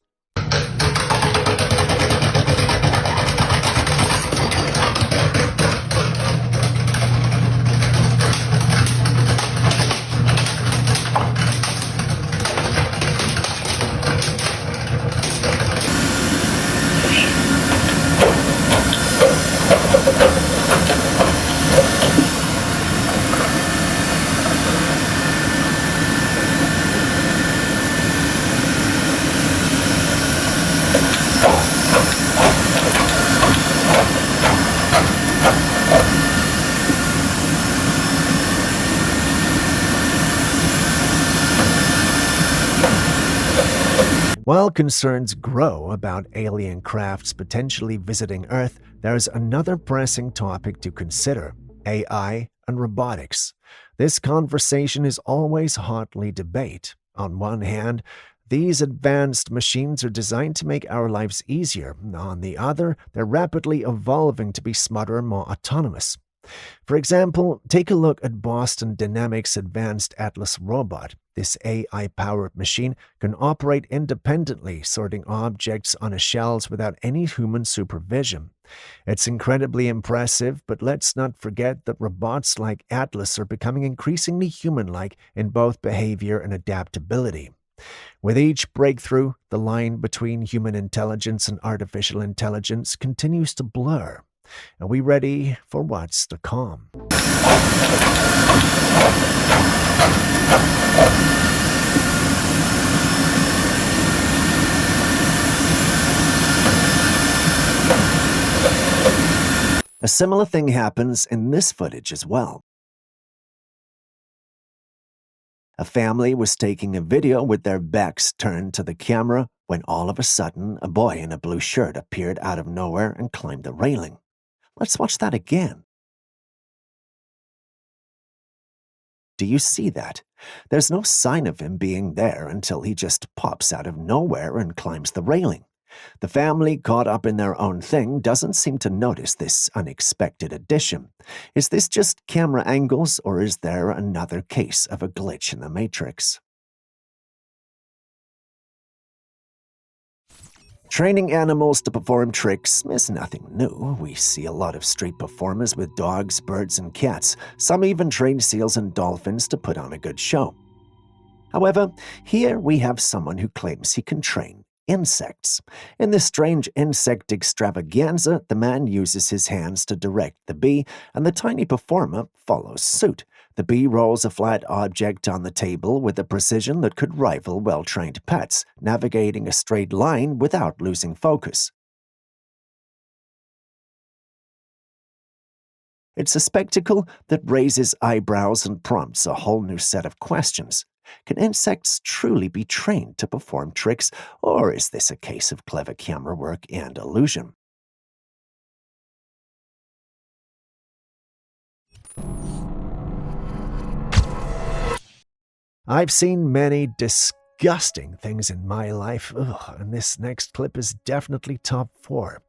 While concerns grow about alien crafts potentially visiting Earth, there's another pressing topic to consider: AI and robotics. This conversation is always hotly debated. On one hand, these advanced machines are designed to make our lives easier. On the other, they're rapidly evolving to be smarter and more autonomous. For example, take a look at Boston Dynamics' Advanced Atlas robot. This AI-powered machine can operate independently, sorting objects on a shelves without any human supervision. It's incredibly impressive, but let's not forget that robots like Atlas are becoming increasingly human-like in both behavior and adaptability. With each breakthrough, the line between human intelligence and artificial intelligence continues to blur. Are we ready for what's to come? A similar thing happens in this footage as well. A family was taking a video with their backs turned to the camera when all of a sudden a boy in a blue shirt appeared out of nowhere and climbed the railing. Let's watch that again. Do you see that? There's no sign of him being there until he just pops out of nowhere and climbs the railing. The family, caught up in their own thing, doesn't seem to notice this unexpected addition. Is this just camera angles, or is there another case of a glitch in the matrix? Training animals to perform tricks is nothing new. We see a lot of street performers with dogs, birds, and cats. Some even train seals and dolphins to put on a good show. However, here we have someone who claims he can train insects. In this strange insect extravaganza, the man uses his hands to direct the bee, and the tiny performer follows suit. The bee rolls a flat object on the table with a precision that could rival well-trained pets, navigating a straight line without losing focus. It's a spectacle that raises eyebrows and prompts a whole new set of questions. Can insects truly be trained to perform tricks, or is this a case of clever camera work and illusion? I've seen many disgusting things in my life, and this next clip is definitely top 4.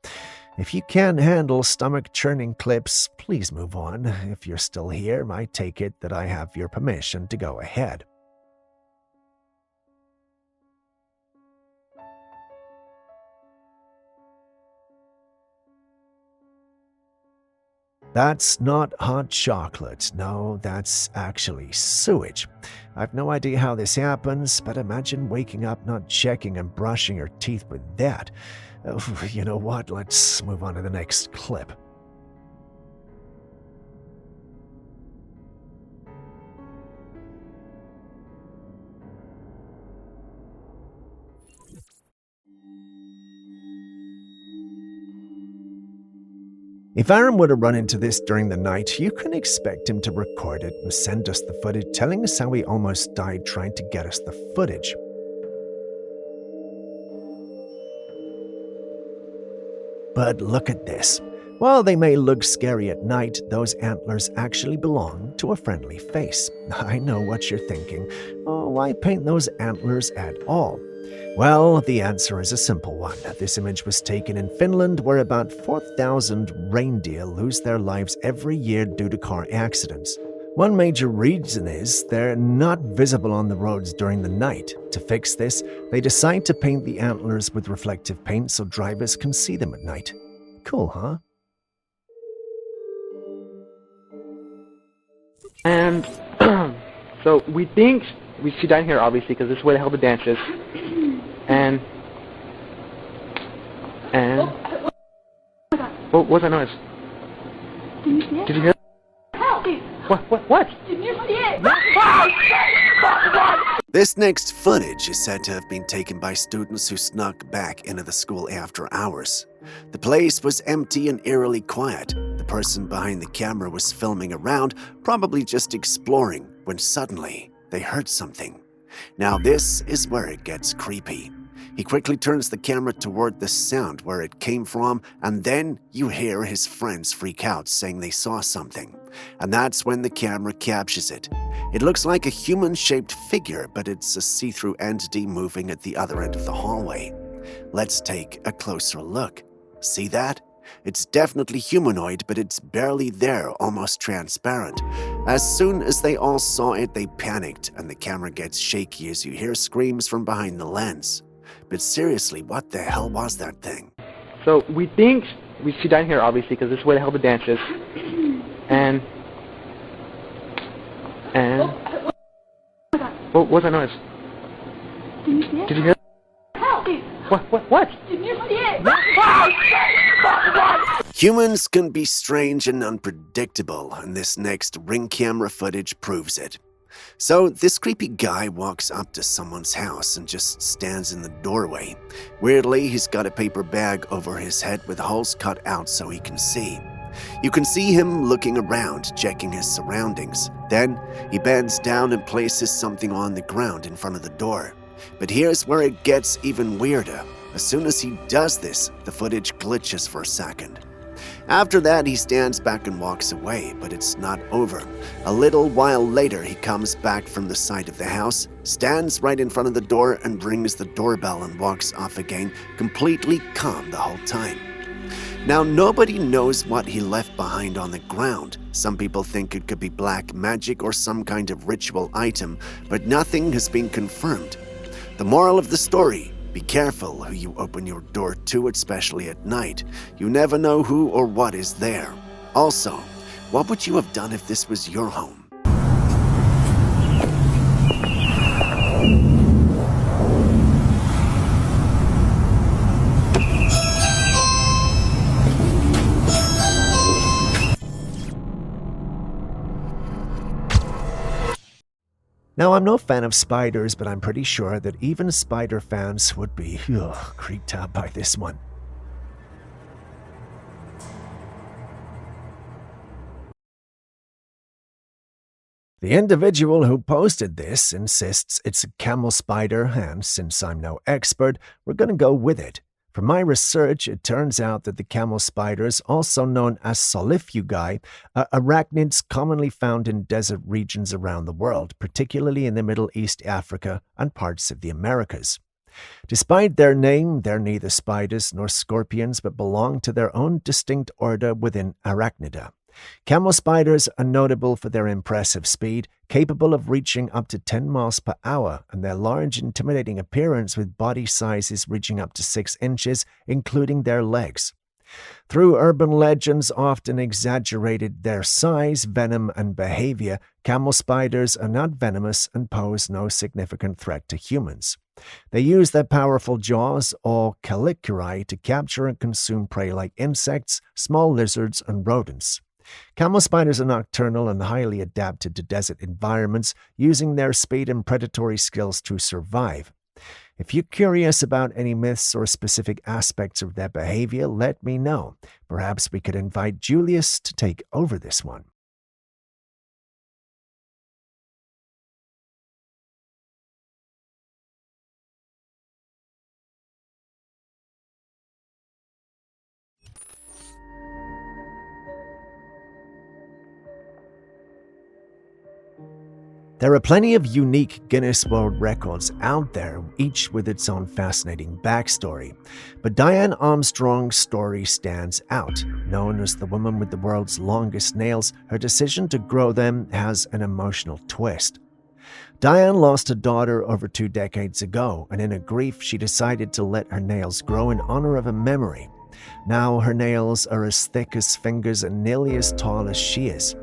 If you can't handle stomach-churning clips, please move on. If you're still here, I take it that I have your permission to go ahead. That's not hot chocolate. No, that's actually sewage. I've no idea how this happens, but imagine waking up not checking and brushing your teeth with that. You know what? Let's move on to the next clip. If Aaron were to run into this during the night, you can expect him to record it and send us the footage, telling us how he almost died trying to get us the footage. But look at this. While they may look scary at night, those antlers actually belong to a friendly face. I know what you're thinking. Oh, why paint those antlers at all? Well, the answer is a simple one. This image was taken in Finland, where about 4,000 reindeer lose their lives every year due to car accidents. One major reason is they're not visible on the roads during the night. To fix this, they decide to paint the antlers with reflective paint so drivers can see them at night. Cool, huh? And so we think we see down here, obviously, because this is where the hell the dance is. And what was that noise? Did you see it? Did you hear it? Help! What? Did you see it? This next footage is said to have been taken by students who snuck back into the school after hours. The place was empty and eerily quiet. The person behind the camera was filming around, probably just exploring, when suddenly they heard something. Now this is where it gets creepy. He quickly turns the camera toward the sound where it came from, and then you hear his friends freak out saying they saw something. And that's when the camera captures it. It looks like a human-shaped figure, but it's a see-through entity moving at the other end of the hallway. Let's take a closer look. See that? It's definitely humanoid, but it's barely there, almost transparent. As soon as they all saw it, they panicked, and the camera gets shaky as you hear screams from behind the lens. But seriously, what the hell was that thing? So we think we see down here, obviously, because this is where the hell the dance is. And what was that noise? Did you see it? Did you hear it? Help! What? Did you see it? Humans can be strange and unpredictable, and this next Ring camera footage proves it. So this creepy guy walks up to someone's house and just stands in the doorway. Weirdly, he's got a paper bag over his head with holes cut out so he can see. You can see him looking around, checking his surroundings. Then he bends down and places something on the ground in front of the door. But here's where it gets even weirder. As soon as he does this, the footage glitches for a second. After that, he stands back and walks away, but it's not over. A little while later, he comes back from the side of the house, stands right in front of the door, and rings the doorbell and walks off again, completely calm the whole time. Now, nobody knows what he left behind on the ground. Some people think it could be black magic or some kind of ritual item, but nothing has been confirmed. The moral of the story: be careful who you open your door to, especially at night. You never know who or what is there. Also, what would you have done if this was your home? Now, I'm no fan of spiders, but I'm pretty sure that even spider fans would be creeped out by this one. The individual who posted this insists it's a camel spider, and since I'm no expert, we're going to go with it. From my research, it turns out that the camel spiders, also known as solifugi, are arachnids commonly found in desert regions around the world, particularly in the Middle East, Africa, and parts of the Americas. Despite their name, they're neither spiders nor scorpions, but belong to their own distinct order within Arachnida. Camel spiders are notable for their impressive speed, capable of reaching up to 10 miles per hour, and their large, intimidating appearance with body sizes reaching up to 6 inches, including their legs. Through urban legends often exaggerated their size, venom, and behavior, camel spiders are not venomous and pose no significant threat to humans. They use their powerful jaws, or caliculae, to capture and consume prey like insects, small lizards, and rodents. Camel spiders are nocturnal and highly adapted to desert environments, using their speed and predatory skills to survive. If you're curious about any myths or specific aspects of their behavior, let me know. Perhaps we could invite Julius to take over this one. There are plenty of unique Guinness World Records out there, each with its own fascinating backstory. But Diane Armstrong's story stands out. Known as the woman with the world's longest nails, her decision to grow them has an emotional twist. Diane lost a daughter over 2 decades ago, and in her grief, she decided to let her nails grow in honor of a memory. Now her nails are as thick as fingers and nearly as tall as she is.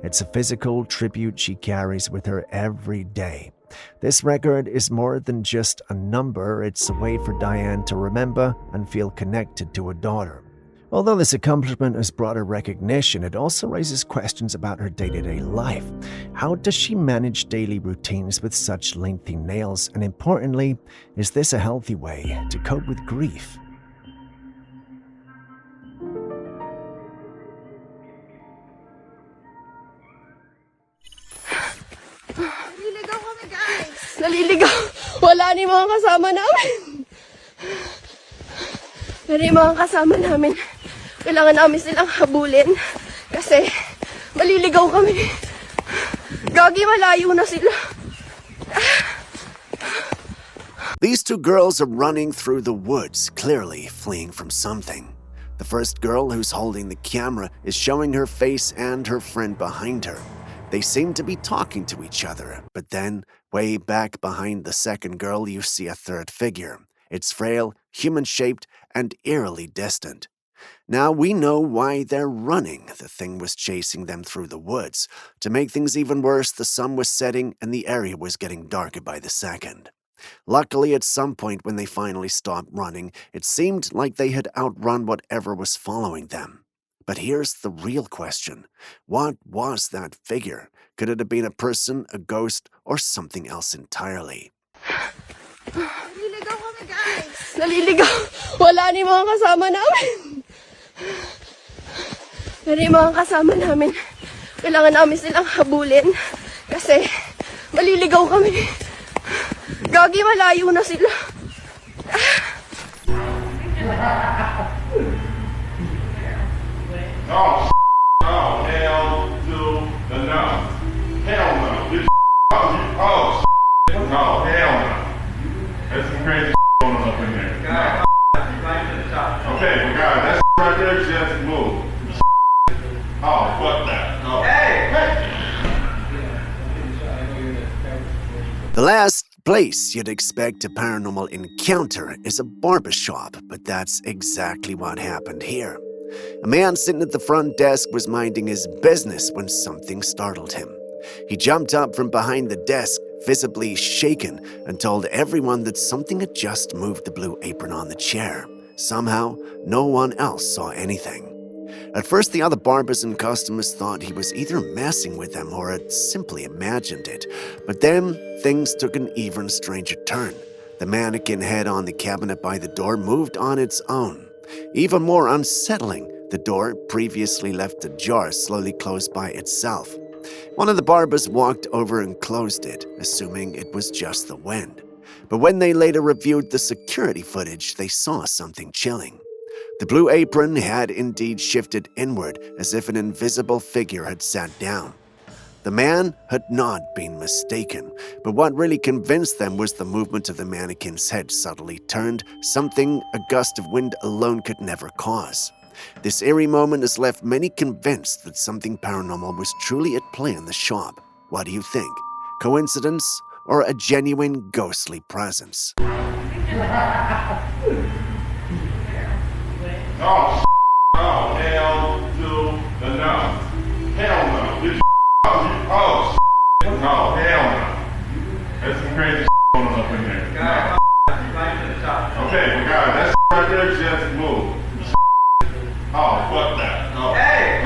It's a physical tribute she carries with her every day. This record is more than just a number, it's a way for Diane to remember and feel connected to her daughter. Although this accomplishment has brought her recognition, it also raises questions about her day-to-day life. How does she manage daily routines with such lengthy nails? And importantly, is this a healthy way to cope with grief? Naliligaw kami, guys! Naliligaw! Wala ni mga kasama namin! Pero yung mga kasama namin, kailangan namin silang habulin kasi maliligaw kami. Gagi, malayo na sila. These 2 girls are running through the woods, clearly fleeing from something. The first girl, who's holding the camera, is showing her face and her friend behind her. They seem to be talking to each other, but then, way back behind the second girl, you see a third figure. It's frail, human-shaped, and eerily distant. Now we know why they're running. The thing was chasing them through the woods. To make things even worse, the sun was setting and the area was getting darker by the second. Luckily, at some point when they finally stopped running, it seemed like they had outrun whatever was following them. But here's the real question. What was that figure? Could it have been a person, a ghost, or something else entirely? Naliligaw kami, guys! Naliligaw! Wala ni mga kasama namin! Pero yung mga kasama namin, kailangan namin silang habulin kasi maliligaw kami. Gagi, malayo na sila. Oh, oh, hell to the no. Hell no. This oh, no, hell no. There's some crazy going on up in there. Okay, well, guys, that right there just moved. Oh, fuck that. Oh. Hey! The last place you'd expect a paranormal encounter is a barbershop, but that's exactly what happened here. A man sitting at the front desk was minding his business when something startled him. He jumped up from behind the desk, visibly shaken, and told everyone that something had just moved the blue apron on the chair. Somehow, no one else saw anything. At first, the other barbers and customers thought he was either messing with them or had simply imagined it. But then, things took an even stranger turn. The mannequin head on the cabinet by the door moved on its own. Even more unsettling, the door, previously left ajar, slowly closed by itself. One of the barbers walked over and closed it, assuming it was just the wind. But when they later reviewed the security footage, they saw something chilling. The blue apron had indeed shifted inward, as if an invisible figure had sat down. The man had not been mistaken, but what really convinced them was the movement of the mannequin's head subtly turned, something a gust of wind alone could never cause. This eerie moment has left many convinced that something paranormal was truly at play in the shop. What do you think? Coincidence or a genuine ghostly presence? Oh, oh, hell to the no. Hell no. This oh, no, hell no. There's some crazy going on up in there. Okay, well, guys, that right there just moved. Oh, fuck that. Oh. Hey!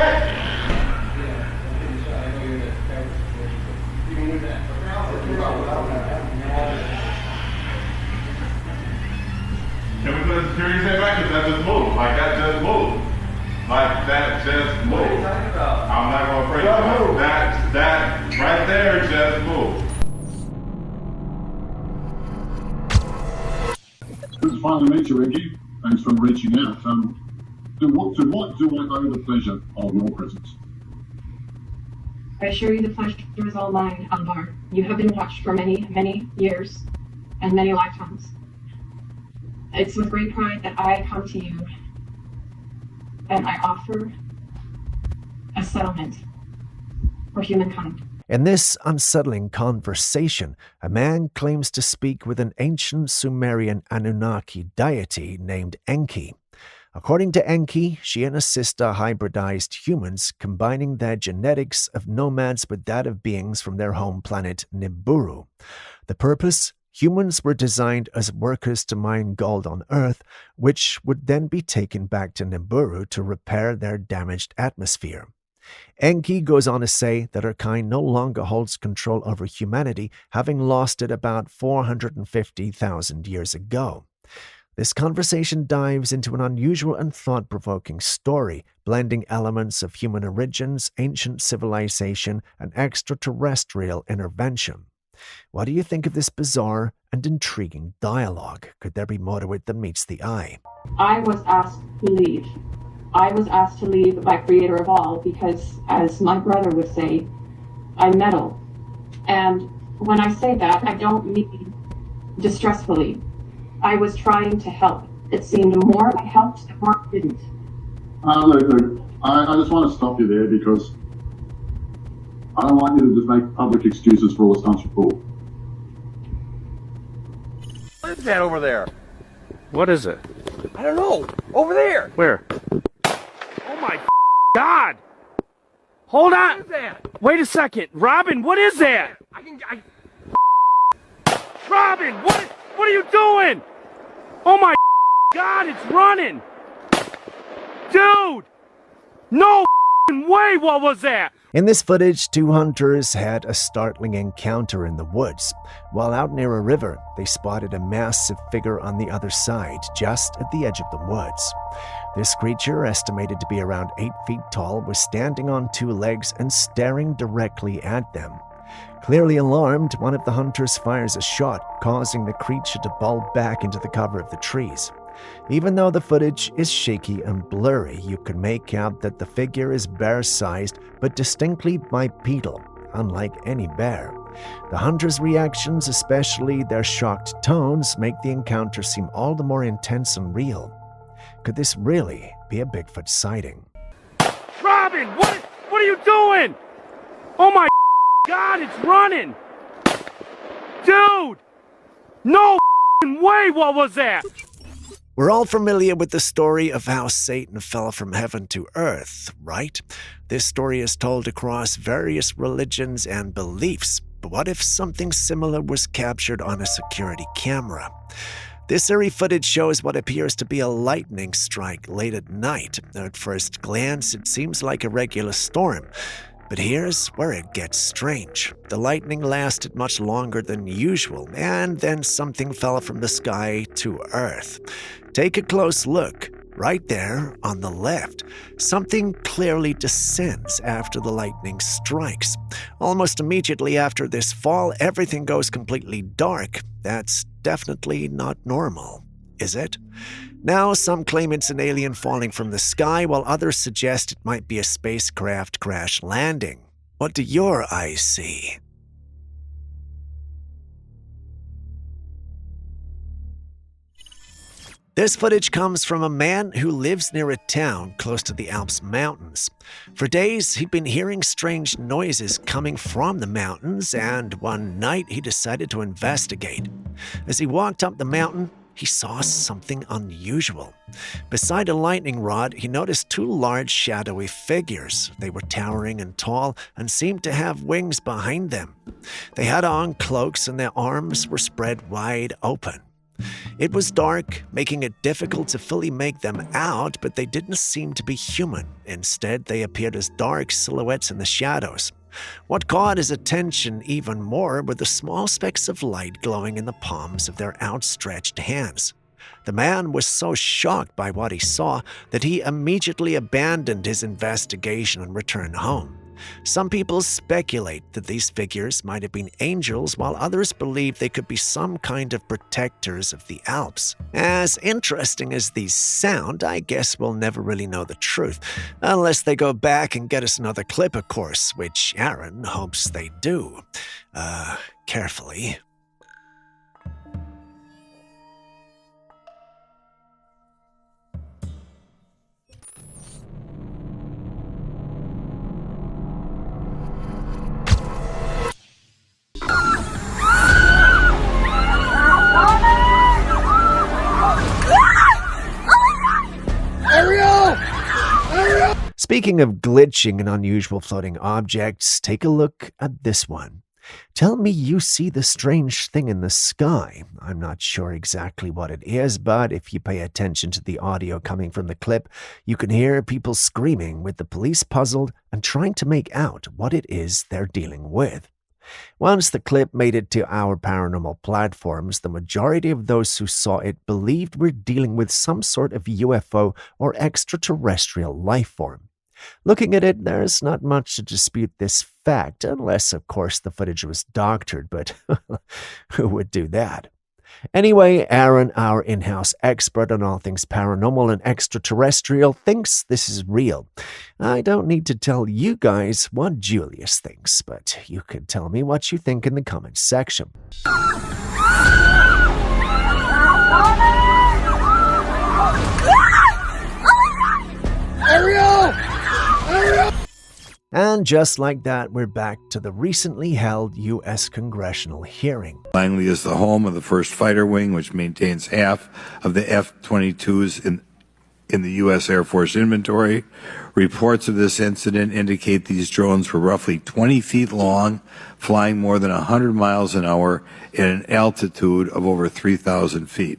Can we put a security set back? Because that just moved. Like that just moved. Like that just moved. What are you talking about? I'm not going to break it. That right there just moved. Good to finally meet you, Reggie. Thanks for reaching out. To what do I owe the pleasure of your presence? I assure you the pleasure is all mine, Alvar. You have been watched for many, many years and many lifetimes. It's with great pride that I come to you and I offer a settlement for humankind. In this unsettling conversation, a man claims to speak with an ancient Sumerian Anunnaki deity named Enki. According to Enki, she and her sister hybridized humans, combining their genetics of nomads with that of beings from their home planet Nibiru. The purpose? Humans were designed as workers to mine gold on Earth, which would then be taken back to Nibiru to repair their damaged atmosphere. Enki goes on to say that her kind no longer holds control over humanity, having lost it about 450,000 years ago. This conversation dives into an unusual and thought-provoking story, blending elements of human origins, ancient civilization, and extraterrestrial intervention. What do you think of this bizarre and intriguing dialogue? Could there be more to it than meets the eye? I was asked to leave. I was asked to leave by Creator of all because, as my brother would say, I'm metal. And when I say that, I don't mean distressfully. I was trying to help. It seemed more I helped, the more I didn't. Look, I just want to stop you there because I don't want you to just make public excuses for all the stunts you pull. What is that over there? What is it? I don't know. Over there. Where? Oh my God! Hold on. What is that? Wait a second. Robin, what is that? Robin, what are you doing? Oh my God, it's running! Dude! No way, what was that? In this footage, two hunters had a startling encounter in the woods. While out near a river, they spotted a massive figure on the other side, just at the edge of the woods. This creature, estimated to be around 8 feet tall, was standing on two legs and staring directly at them. Clearly alarmed, one of the hunters fires a shot, causing the creature to bulge back into the cover of the trees. Even though the footage is shaky and blurry, you can make out that the figure is bear-sized but distinctly bipedal, unlike any bear. The hunters' reactions, especially their shocked tones, make the encounter seem all the more intense and real. Could this really be a Bigfoot sighting? Robin, what are you doing? Oh my God, it's running! Dude! No way, what was that? We're all familiar with the story of how Satan fell from heaven to earth, right? This story is told across various religions and beliefs. But what if something similar was captured on a security camera? This eerie footage shows what appears to be a lightning strike late at night. At first glance, it seems like a regular storm. But here's where it gets strange. The lightning lasted much longer than usual, and then something fell from the sky to earth. Take a close look. Right there on the left, something clearly descends after the lightning strikes. Almost immediately after this fall, everything goes completely dark. That's definitely not normal, is it? Now, some claim it's an alien falling from the sky, while others suggest it might be a spacecraft crash landing. What do your eyes see? This footage comes from a man who lives near a town close to the Alps mountains. For days, he'd been hearing strange noises coming from the mountains, and one night he decided to investigate. As he walked up the mountain, he saw something unusual. Beside a lightning rod, he noticed two large shadowy figures. They were towering and tall and seemed to have wings behind them. They had on cloaks and their arms were spread wide open. It was dark, making it difficult to fully make them out, but they didn't seem to be human. Instead, they appeared as dark silhouettes in the shadows. What caught his attention even more were the small specks of light glowing in the palms of their outstretched hands. The man was so shocked by what he saw that he immediately abandoned his investigation and returned home. Some people speculate that these figures might have been angels, while others believe they could be some kind of protectors of the Alps. As interesting as these sound, I guess we'll never really know the truth, unless they go back and get us another clip, of course, which Aaron hopes they do. Carefully. Speaking of glitching and unusual floating objects, take a look at this one. Tell me you see the strange thing in the sky. I'm not sure exactly what it is, but if you pay attention to the audio coming from the clip, you can hear people screaming, with the police puzzled and trying to make out what it is they're dealing with. Once the clip made it to our paranormal platforms, the majority of those who saw it believed we're dealing with some sort of UFO or extraterrestrial life form. Looking at it, there's not much to dispute this fact, unless, of course, the footage was doctored, but who would do that? Anyway, Aaron, our in-house expert on all things paranormal and extraterrestrial, thinks this is real. I don't need to tell you guys what Julius thinks, but you can tell me what you think in the comments section. Ariel! And just like that, we're back to the recently held U.S. congressional hearing. Langley is the home of the 1st Fighter Wing, which maintains half of the F-22s in the U.S. Air Force inventory. Reports of this incident indicate these drones were roughly 20 feet long, flying more than 100 miles an hour at an altitude of over 3,000 feet.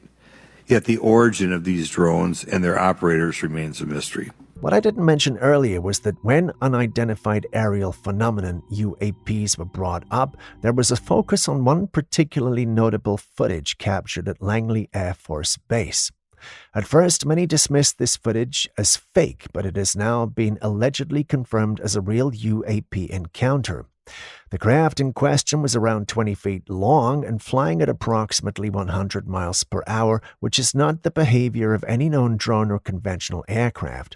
Yet the origin of these drones and their operators remains a mystery. What I didn't mention earlier was that when unidentified aerial phenomenon UAPs were brought up, there was a focus on one particularly notable footage captured at Langley Air Force Base. At first, many dismissed this footage as fake, but it has now been allegedly confirmed as a real UAP encounter. The craft in question was around 20 feet long and flying at approximately 100 miles per hour, which is not the behavior of any known drone or conventional aircraft.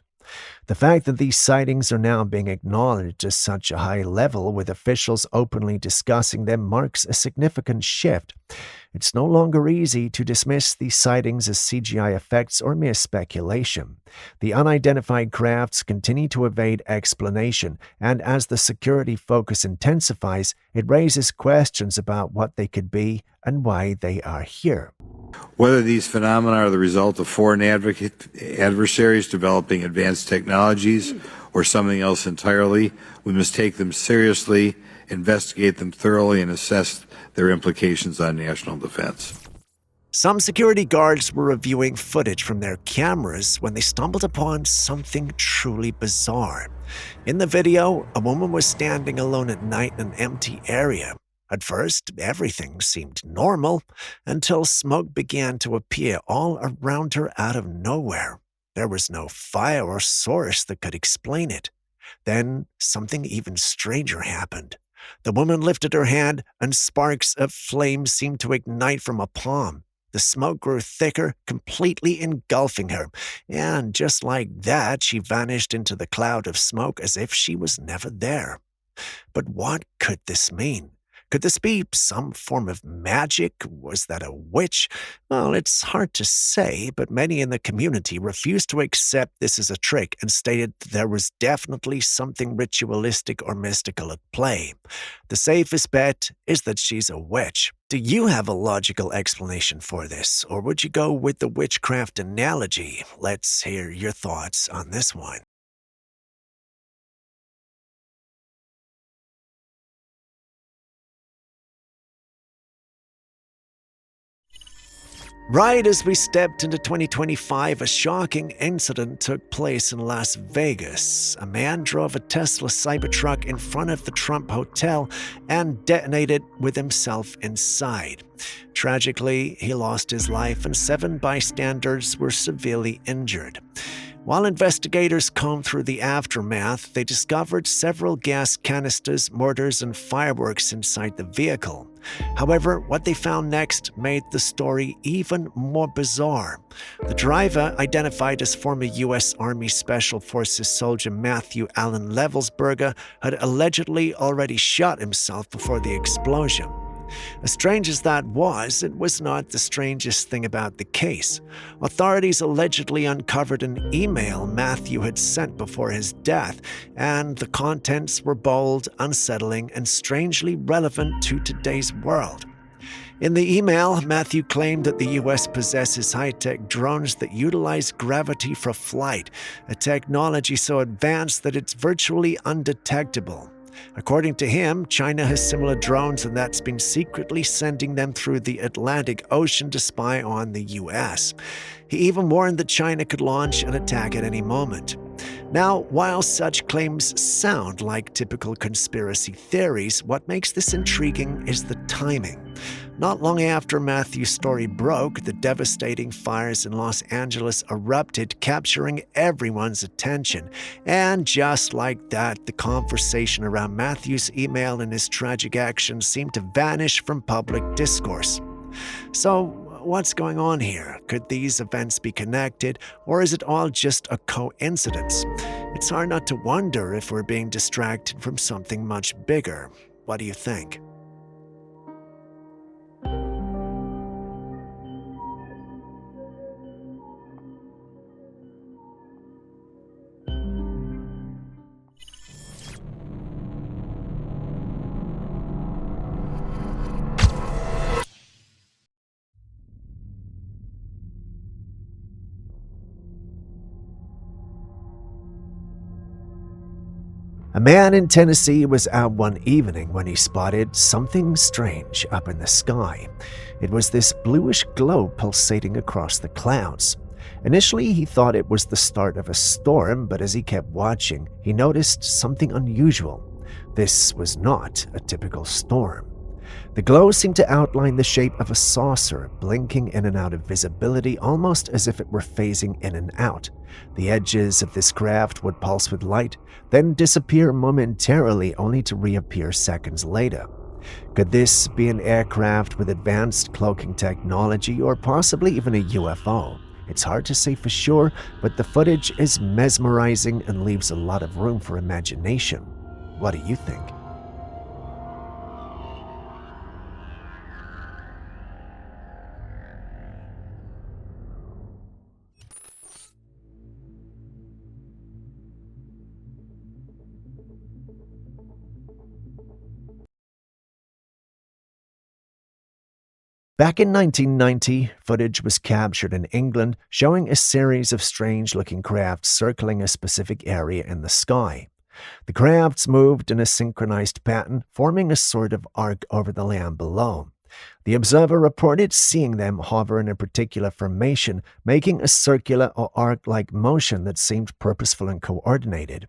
The fact that these sightings are now being acknowledged at such a high level, with officials openly discussing them, marks a significant shift. It's no longer easy to dismiss these sightings as CGI effects or mere speculation. The unidentified crafts continue to evade explanation, and as the security focus intensifies, it raises questions about what they could be and why they are here. Whether these phenomena are the result of foreign adversaries developing advanced technologies or something else entirely, we must take them seriously, investigate them thoroughly, and assess their implications on national defense. Some security guards were reviewing footage from their cameras when they stumbled upon something truly bizarre. In the video, a woman was standing alone at night in an empty area. At first, everything seemed normal until smoke began to appear all around her out of nowhere. There was no fire or source that could explain it. Then something even stranger happened. The woman lifted her hand, and sparks of flame seemed to ignite from a palm. The smoke grew thicker, completely engulfing her, and just like that, she vanished into the cloud of smoke as if she was never there. But what could this mean? Could this be some form of magic? Was that a witch? Well, it's hard to say, but many in the community refused to accept this as a trick and stated that there was definitely something ritualistic or mystical at play. The safest bet is that she's a witch. Do you have a logical explanation for this, or would you go with the witchcraft analogy? Let's hear your thoughts on this one. Right as we stepped into 2025, a shocking incident took place in Las Vegas. A man drove a Tesla Cybertruck in front of the Trump Hotel and detonated with himself inside. Tragically, he lost his life and 7 bystanders were severely injured. While investigators combed through the aftermath, they discovered several gas canisters, mortars, and fireworks inside the vehicle. However, what they found next made the story even more bizarre. The driver, identified as former U.S. Army Special Forces soldier Matthew Allen Levelsberger, had allegedly already shot himself before the explosion. As strange as that was, it was not the strangest thing about the case. Authorities allegedly uncovered an email Matthew had sent before his death, and the contents were bold, unsettling, and strangely relevant to today's world. In the email, Matthew claimed that the U.S. possesses high-tech drones that utilize gravity for flight, a technology so advanced that it's virtually undetectable. According to him, China has similar drones and that's been secretly sending them through the Atlantic Ocean to spy on the U.S. He even warned that China could launch an attack at any moment. Now, while such claims sound like typical conspiracy theories, what makes this intriguing is the timing. Not long after Matthew's story broke, the devastating fires in Los Angeles erupted, capturing everyone's attention. And just like that, the conversation around Matthew's email and his tragic actions seemed to vanish from public discourse. So, what's going on here? Could these events be connected, or is it all just a coincidence? It's hard not to wonder if we're being distracted from something much bigger. What do you think? A man in Tennessee was out one evening when he spotted something strange up in the sky. It was this bluish glow pulsating across the clouds. Initially, he thought it was the start of a storm, but as he kept watching, he noticed something unusual. This was not a typical storm. The glow seemed to outline the shape of a saucer, blinking in and out of visibility almost as if it were phasing in and out. The edges of this craft would pulse with light, then disappear momentarily only to reappear seconds later. Could this be an aircraft with advanced cloaking technology or possibly even a UFO? It's hard to say for sure, but the footage is mesmerizing and leaves a lot of room for imagination. What do you think? Back in 1990, footage was captured in England showing a series of strange-looking crafts circling a specific area in the sky. The crafts moved in a synchronized pattern, forming a sort of arc over the land below. The observer reported seeing them hover in a particular formation, making a circular or arc-like motion that seemed purposeful and coordinated.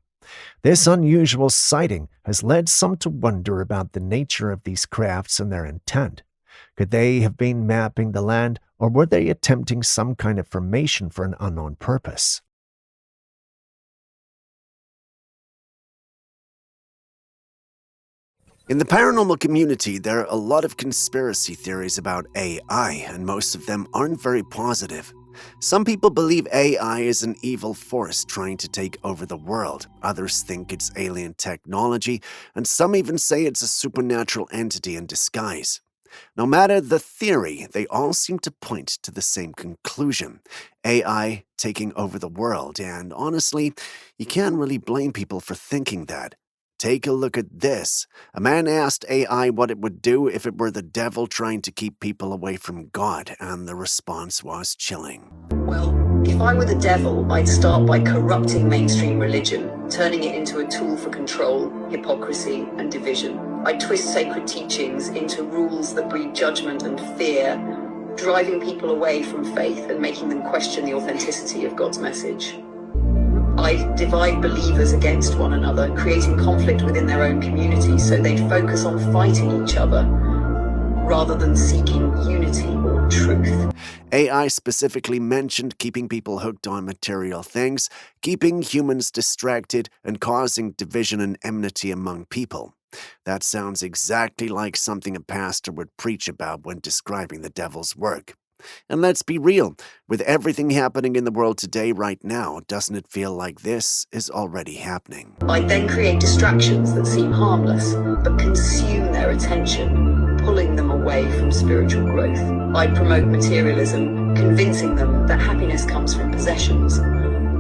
This unusual sighting has led some to wonder about the nature of these crafts and their intent. Could they have been mapping the land, or were they attempting some kind of formation for an unknown purpose? In the paranormal community, there are a lot of conspiracy theories about AI, and most of them aren't very positive. Some people believe AI is an evil force trying to take over the world. Others think it's alien technology, and some even say it's a supernatural entity in disguise. No matter the theory, they all seem to point to the same conclusion: AI taking over the world, and honestly, you can't really blame people for thinking that. Take a look at this. A man asked AI what it would do if it were the devil trying to keep people away from God, and the response was chilling. Well, if I were the devil, I'd start by corrupting mainstream religion, turning it into a tool for control, hypocrisy, and division. I'd twist sacred teachings into rules that breed judgment and fear, driving people away from faith and making them question the authenticity of God's message. I divide believers against one another, creating conflict within their own communities so they'd focus on fighting each other rather than seeking unity or truth. AI specifically mentioned keeping people hooked on material things, keeping humans distracted, and causing division and enmity among people. That sounds exactly like something a pastor would preach about when describing the devil's work. And let's be real, with everything happening in the world today right now, doesn't it feel like this is already happening? I then create distractions that seem harmless, but consume their attention, pulling them away from spiritual growth. I promote materialism, convincing them that happiness comes from possessions.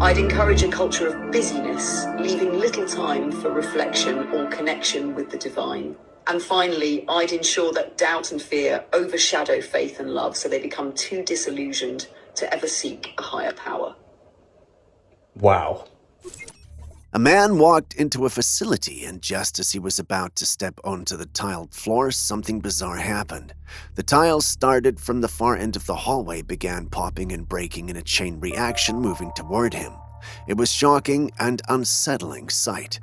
I'd encourage a culture of busyness, leaving little time for reflection or connection with the divine. And finally, I'd ensure that doubt and fear overshadow faith and love so they become too disillusioned to ever seek a higher power. Wow. A man walked into a facility, and just as he was about to step onto the tiled floor, something bizarre happened. The tiles started from the far end of the hallway, began popping and breaking in a chain reaction, moving toward him. It was shocking and unsettling sight.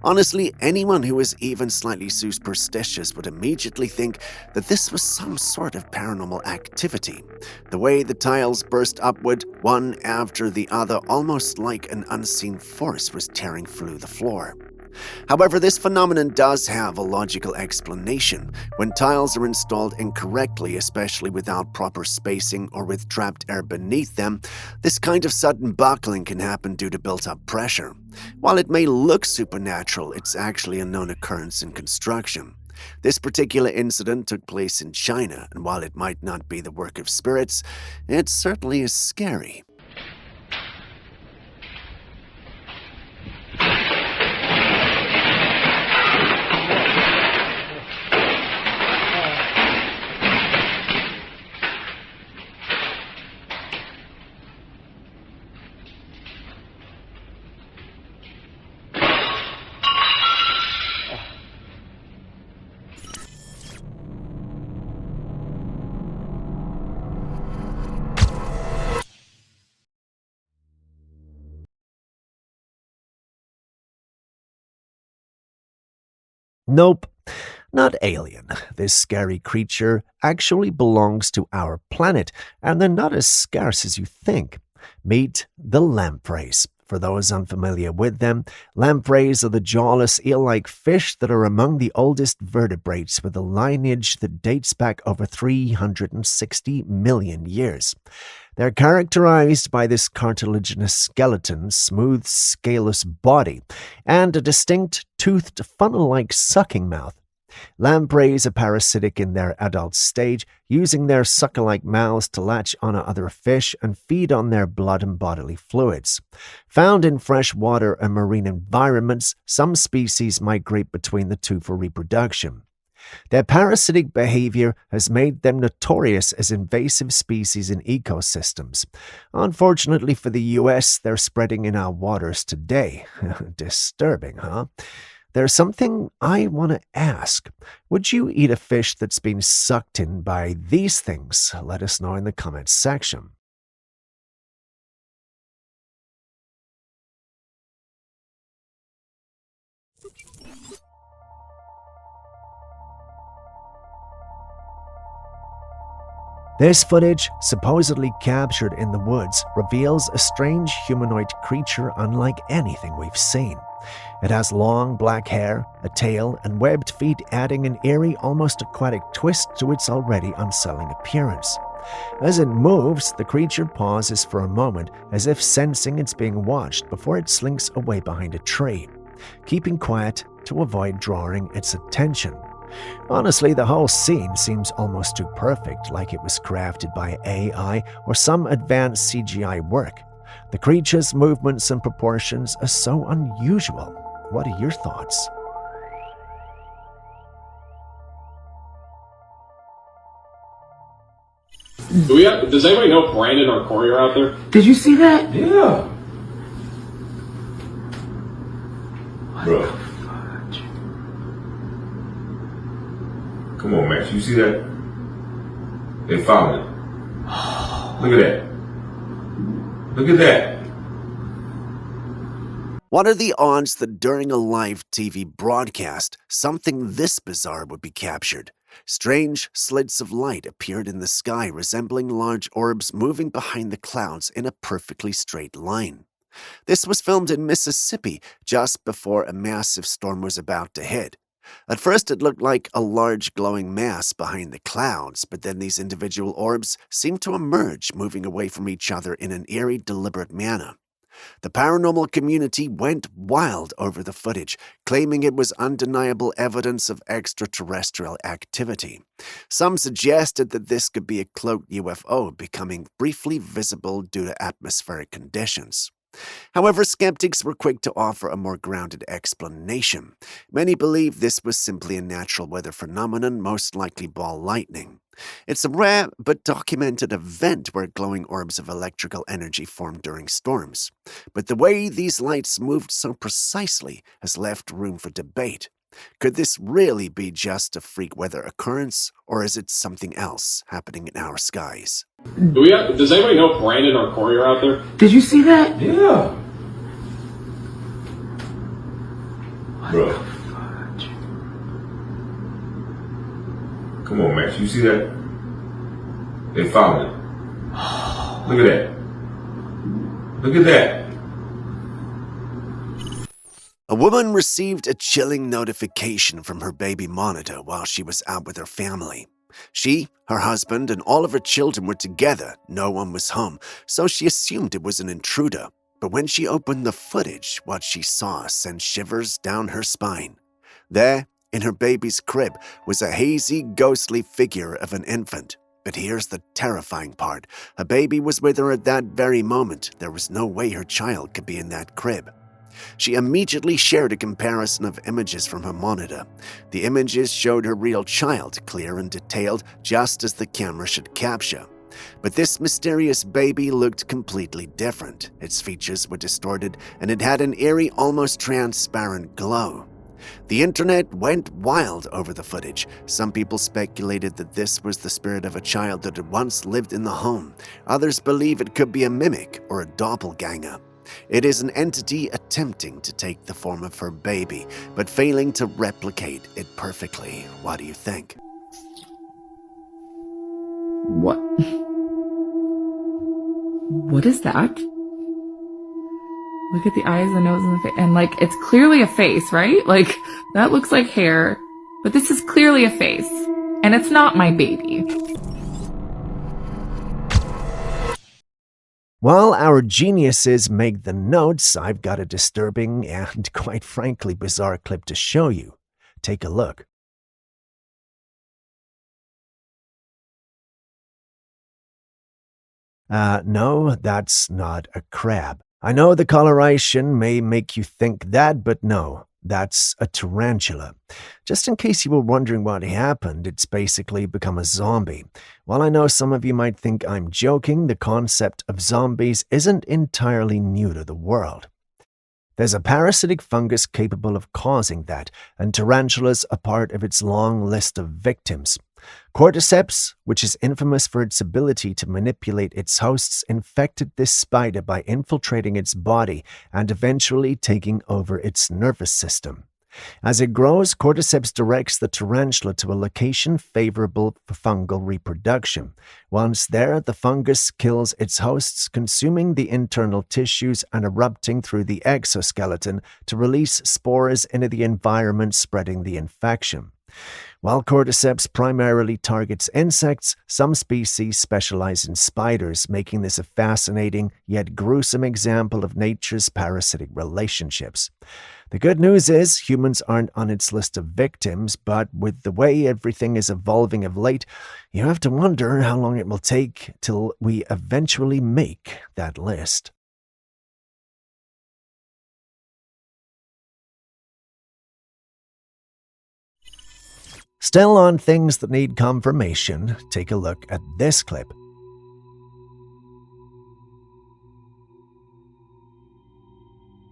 Honestly, anyone who is even slightly superstitious would immediately think that this was some sort of paranormal activity. The way the tiles burst upward, one after the other, almost like an unseen force was tearing through the floor. However, this phenomenon does have a logical explanation. When tiles are installed incorrectly, especially without proper spacing or with trapped air beneath them, this kind of sudden buckling can happen due to built-up pressure. While it may look supernatural, it's actually a known occurrence in construction. This particular incident took place in China, and while it might not be the work of spirits, it certainly is scary. Nope, not alien. This scary creature actually belongs to our planet, and they're not as scarce as you think. Meet the lampreys. For those unfamiliar with them, lampreys are the jawless eel-like fish that are among the oldest vertebrates with a lineage that dates back over 360 million years. They're characterized by this cartilaginous skeleton, smooth, scaleless body, and a distinct, toothed, funnel-like sucking mouth. Lampreys are parasitic in their adult stage, using their sucker-like mouths to latch on other fish and feed on their blood and bodily fluids. Found in freshwater and marine environments, some species migrate between the two for reproduction. Their parasitic behavior has made them notorious as invasive species in ecosystems. Unfortunately for the US, they're spreading in our waters today. Disturbing, huh? There's something I want to ask. Would you eat a fish that's been sucked in by these things? Let us know in the comments section. This footage, supposedly captured in the woods, reveals a strange humanoid creature unlike anything we've seen. It has long black hair, a tail, and webbed feet, adding an eerie, almost aquatic twist to its already unsettling appearance. As it moves, the creature pauses for a moment, as if sensing it's being watched before it slinks away behind a tree, keeping quiet to avoid drawing its attention. Honestly, the whole scene seems almost too perfect, like it was crafted by AI or some advanced CGI work. The creature's movements and proportions are so unusual. What are your thoughts? Does anybody know Brandon or Corey are out there? Did you see that? Yeah. Bro. Come on, Max. You see that? They found it. Look at that. Look at that. What are the odds that during a live TV broadcast, something this bizarre would be captured? Strange slits of light appeared in the sky, resembling large orbs moving behind the clouds in a perfectly straight line. This was filmed in Mississippi just before a massive storm was about to hit. At first, it looked like a large glowing mass behind the clouds, but then these individual orbs seemed to emerge, moving away from each other in an eerie, deliberate manner. The paranormal community went wild over the footage, claiming it was undeniable evidence of extraterrestrial activity. Some suggested that this could be a cloaked UFO becoming briefly visible due to atmospheric conditions. However, skeptics were quick to offer a more grounded explanation. Many believe this was simply a natural weather phenomenon, most likely ball lightning. It's a rare but documented event where glowing orbs of electrical energy form during storms. But the way these lights moved so precisely has left room for debate. Could this really be just a freak weather occurrence, or is it something else happening in our skies? Does anybody know if Brandon or Corey are out there? Did you see that? Yeah. Bro. Come on, Max. You see that? They found it. Look at that. Look at that. A woman received a chilling notification from her baby monitor while she was out with her family. She, her husband, and all of her children were together. No one was home, so she assumed it was an intruder. But when she opened the footage, what she saw sent shivers down her spine. There, in her baby's crib, was a hazy, ghostly figure of an infant. But here's the terrifying part. Her baby was with her at that very moment. There was no way her child could be in that crib. She immediately shared a comparison of images from her monitor. The images showed her real child, clear and detailed, just as the camera should capture. But this mysterious baby looked completely different. Its features were distorted, and it had an eerie, almost transparent glow. The internet went wild over the footage. Some people speculated that this was the spirit of a child that had once lived in the home. Others believe it could be a mimic or a doppelganger. It is an entity attempting to take the form of her baby, but failing to replicate it perfectly. What do you think? What? What is that? Look at the eyes, the nose, and the face. And, like, it's clearly a face, right? Like, that looks like hair. But this is clearly a face. And it's not my baby. While our geniuses make the notes, I've got a disturbing and, quite frankly, bizarre clip to show you. Take a look. No, that's not a crab. I know the coloration may make you think that, but no, that's a tarantula. Just in case you were wondering what happened, it's basically become a zombie. While I know some of you might think I'm joking, the concept of zombies isn't entirely new to the world. There's a parasitic fungus capable of causing that, and tarantulas are part of its long list of victims. Cordyceps, which is infamous for its ability to manipulate its hosts, infected this spider by infiltrating its body and eventually taking over its nervous system. As it grows, Cordyceps directs the tarantula to a location favorable for fungal reproduction. Once there, the fungus kills its hosts, consuming the internal tissues and erupting through the exoskeleton to release spores into the environment, spreading the infection. While Cordyceps primarily targets insects, some species specialize in spiders, making this a fascinating yet gruesome example of nature's parasitic relationships. The good news is humans aren't on its list of victims, but with the way everything is evolving of late, you have to wonder how long it will take till we eventually make that list. Still on things that need confirmation, take a look at this clip.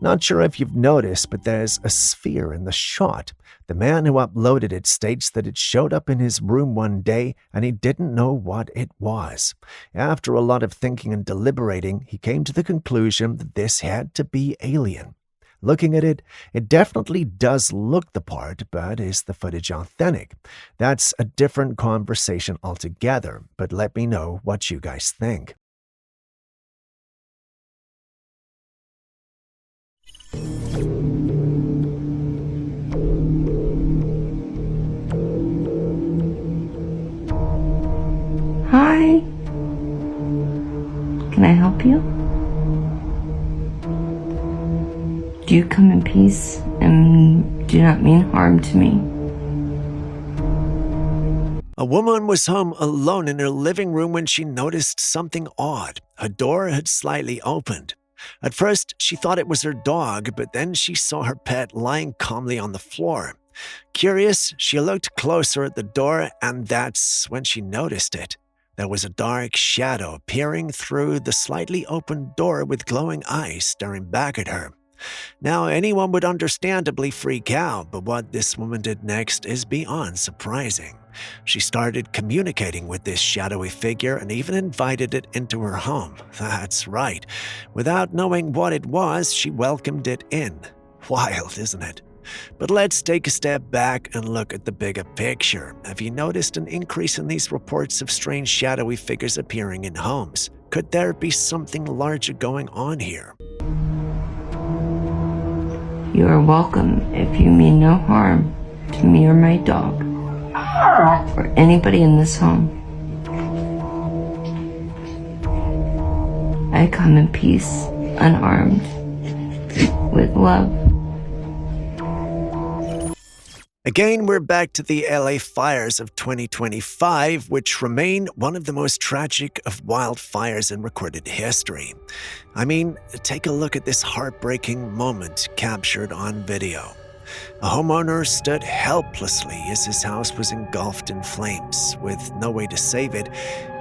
Not sure if you've noticed, but there's a sphere in the shot. The man who uploaded it states that it showed up in his room one day and he didn't know what it was. After a lot of thinking and deliberating, he came to the conclusion that this had to be alien. Looking at it, it definitely does look the part, but is the footage authentic? That's a different conversation altogether, but let me know what you guys think. Hi. Can I help you? Do you come in peace and do not mean harm to me? A woman was home alone in her living room when she noticed something odd. Her door had slightly opened. At first, she thought it was her dog, but then she saw her pet lying calmly on the floor. Curious, she looked closer at the door, and that's when she noticed it. There was a dark shadow peering through the slightly opened door with glowing eyes staring back at her. Now, anyone would understandably freak out, but what this woman did next is beyond surprising. She started communicating with this shadowy figure and even invited it into her home. That's right. Without knowing what it was, she welcomed it in. Wild, isn't it? But let's take a step back and look at the bigger picture. Have you noticed an increase in these reports of strange shadowy figures appearing in homes? Could there be something larger going on here? You are welcome if you mean no harm to me or my dog, or anybody in this home. I come in peace, unarmed, with love. Again, we're back to the LA fires of 2025, which remain one of the most tragic of wildfires in recorded history. I mean, take a look at this heartbreaking moment captured on video. A homeowner stood helplessly as his house was engulfed in flames. With no way to save it,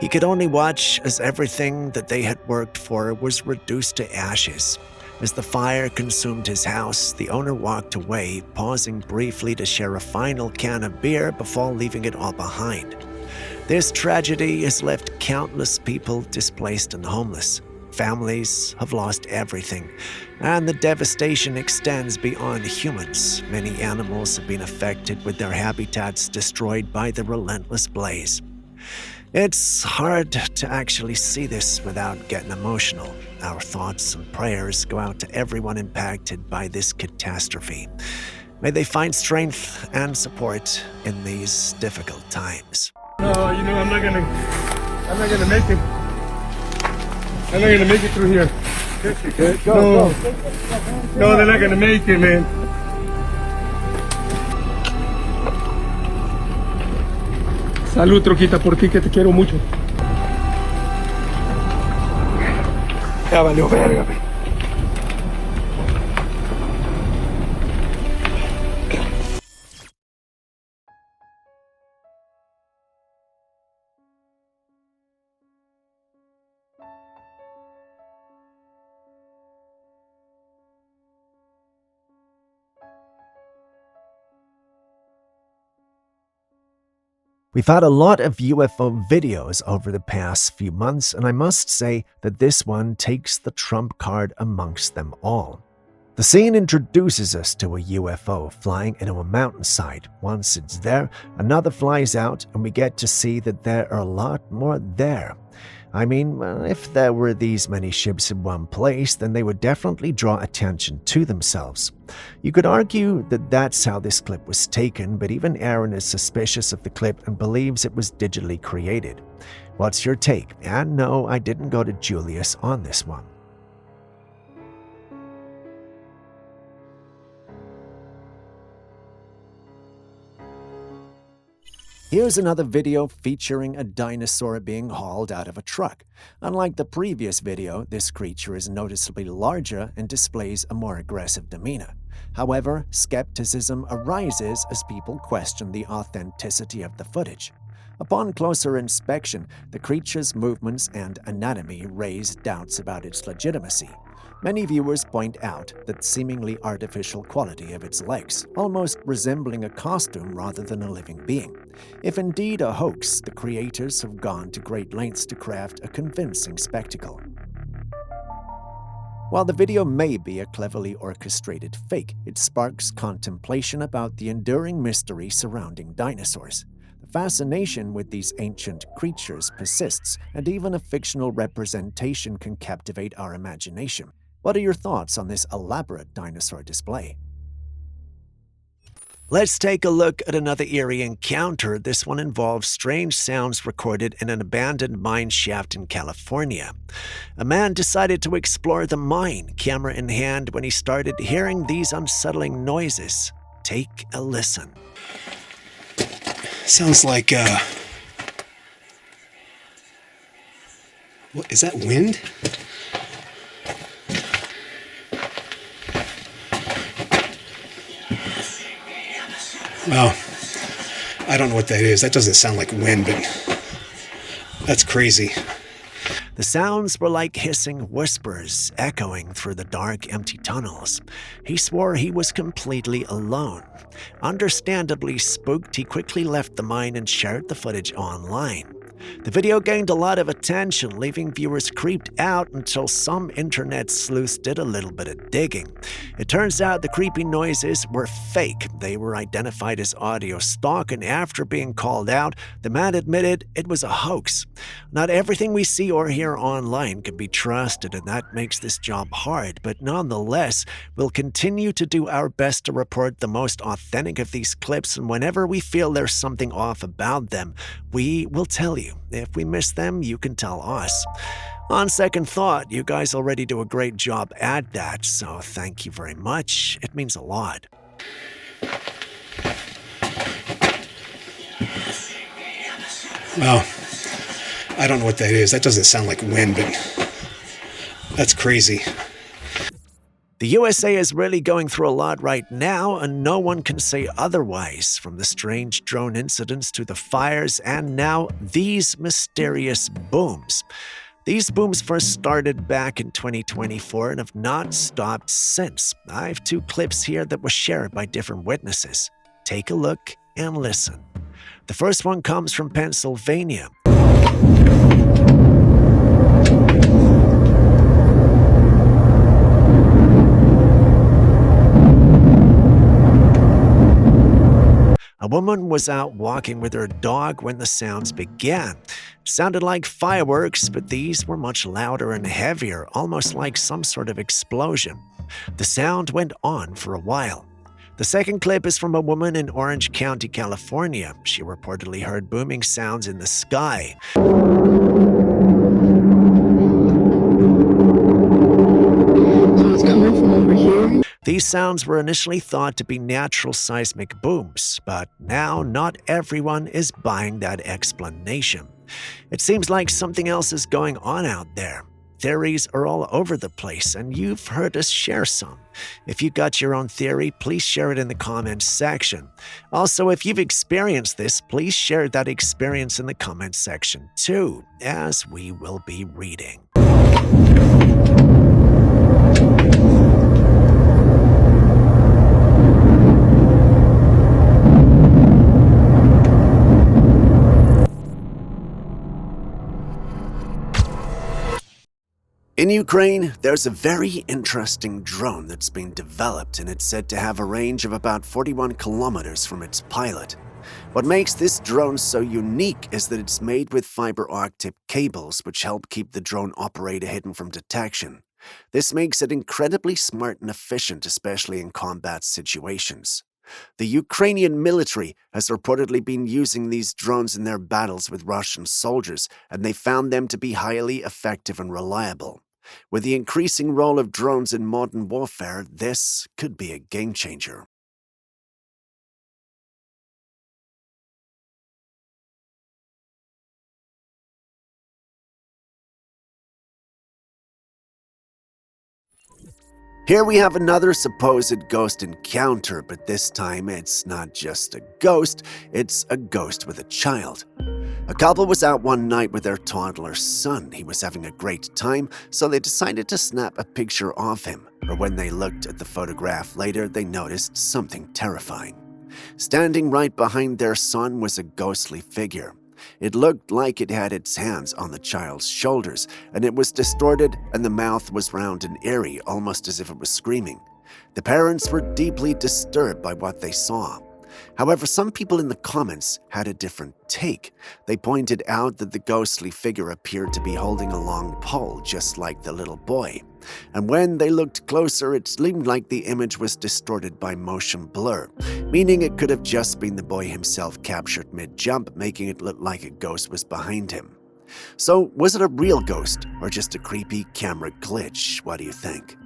he could only watch as everything that they had worked for was reduced to ashes. As the fire consumed his house, the owner walked away, pausing briefly to share a final can of beer before leaving it all behind. This tragedy has left countless people displaced and homeless. Families have lost everything, and the devastation extends beyond humans. Many animals have been affected, with their habitats destroyed by the relentless blaze. It's hard to actually see this without getting emotional. Our thoughts and prayers go out to everyone impacted by this catastrophe. May they find strength and support in these difficult times. No, you know, I'm not gonna make it. I'm not gonna make it through here. Yes, you could. Go. No, they're not gonna make it, man. Salud, troquita, por ti que te quiero mucho. Ya valió verga, man. We've had a lot of UFO videos over the past few months, and I must say that this one takes the trump card amongst them all. The scene introduces us to a UFO flying into a mountainside. Once it's there, another flies out, and we get to see that there are a lot more there. I mean, if there were these many ships in one place, then they would definitely draw attention to themselves. You could argue that that's how this clip was taken, but even Aaron is suspicious of the clip and believes it was digitally created. What's your take? And no, I didn't go to Julius on this one. Here's another video featuring a dinosaur being hauled out of a truck. Unlike the previous video, this creature is noticeably larger and displays a more aggressive demeanor. However, skepticism arises as people question the authenticity of the footage. Upon closer inspection, the creature's movements and anatomy raise doubts about its legitimacy. Many viewers point out the seemingly artificial quality of its legs, almost resembling a costume rather than a living being. If indeed a hoax, the creators have gone to great lengths to craft a convincing spectacle. While the video may be a cleverly orchestrated fake, it sparks contemplation about the enduring mystery surrounding dinosaurs. The fascination with these ancient creatures persists, and even a fictional representation can captivate our imagination. What are your thoughts on this elaborate dinosaur display? Let's take a look at another eerie encounter. This one involves strange sounds recorded in an abandoned mine shaft in California. A man decided to explore the mine, camera in hand, when he started hearing these unsettling noises. Take a listen. Sounds like, what, is that wind? Well, I don't know what that is. That doesn't sound like wind, but that's crazy. The sounds were like hissing whispers echoing through the dark, empty tunnels. He swore he was completely alone. Understandably spooked, he quickly left the mine and shared the footage online. The video gained a lot of attention, leaving viewers creeped out until some internet sleuths did a little bit of digging. It turns out the creepy noises were fake. They were identified as audio stock, and after being called out, the man admitted it was a hoax. Not everything we see or hear online can be trusted, and that makes this job hard, but nonetheless, we'll continue to do our best to report the most authentic of these clips, and whenever we feel there's something off about them, we will tell you. If we miss them, you can tell us. On second thought, you guys already do a great job at that, so thank you very much. It means a lot. Well, I don't know what that is. That doesn't sound like wind, but that's crazy. The USA is really going through a lot right now, and no one can say otherwise, from the strange drone incidents to the fires, and now these mysterious booms. These booms first started back in 2024 and have not stopped since. I have 2 clips here that were shared by different witnesses. Take a look and listen. The first one comes from Pennsylvania. A woman was out walking with her dog when the sounds began. It sounded like fireworks, but these were much louder and heavier, almost like some sort of explosion. The sound went on for a while. The second clip is from a woman in Orange County, California. She reportedly heard booming sounds in the sky. So it's coming from over here? These sounds were initially thought to be natural seismic booms, but now not everyone is buying that explanation. It seems like something else is going on out there. Theories are all over the place, and you've heard us share some. If you got your own theory, please share it in the comments section. Also, if you've experienced this, please share that experience in the comments section too, as we will be reading. In Ukraine, there's a very interesting drone that's been developed, and it's said to have a range of about 41 kilometers from its pilot. What makes this drone so unique is that it's made with fiber optic cables, which help keep the drone operator hidden from detection. This makes it incredibly smart and efficient, especially in combat situations. The Ukrainian military has reportedly been using these drones in their battles with Russian soldiers, and they found them to be highly effective and reliable. With the increasing role of drones in modern warfare, this could be a game changer. Here we have another supposed ghost encounter, but this time it's not just a ghost, it's a ghost with a child. A couple was out one night with their toddler son. He was having a great time, so they decided to snap a picture of him. But when they looked at the photograph later, they noticed something terrifying. Standing right behind their son was a ghostly figure. It looked like it had its hands on the child's shoulders, and it was distorted, and the mouth was round and eerie, almost as if it was screaming. The parents were deeply disturbed by what they saw. However, some people in the comments had a different take. They pointed out that the ghostly figure appeared to be holding a long pole, just like the little boy. And when they looked closer, it seemed like the image was distorted by motion blur, meaning it could have just been the boy himself captured mid-jump, making it look like a ghost was behind him. So, was it a real ghost or just a creepy camera glitch? What do you think?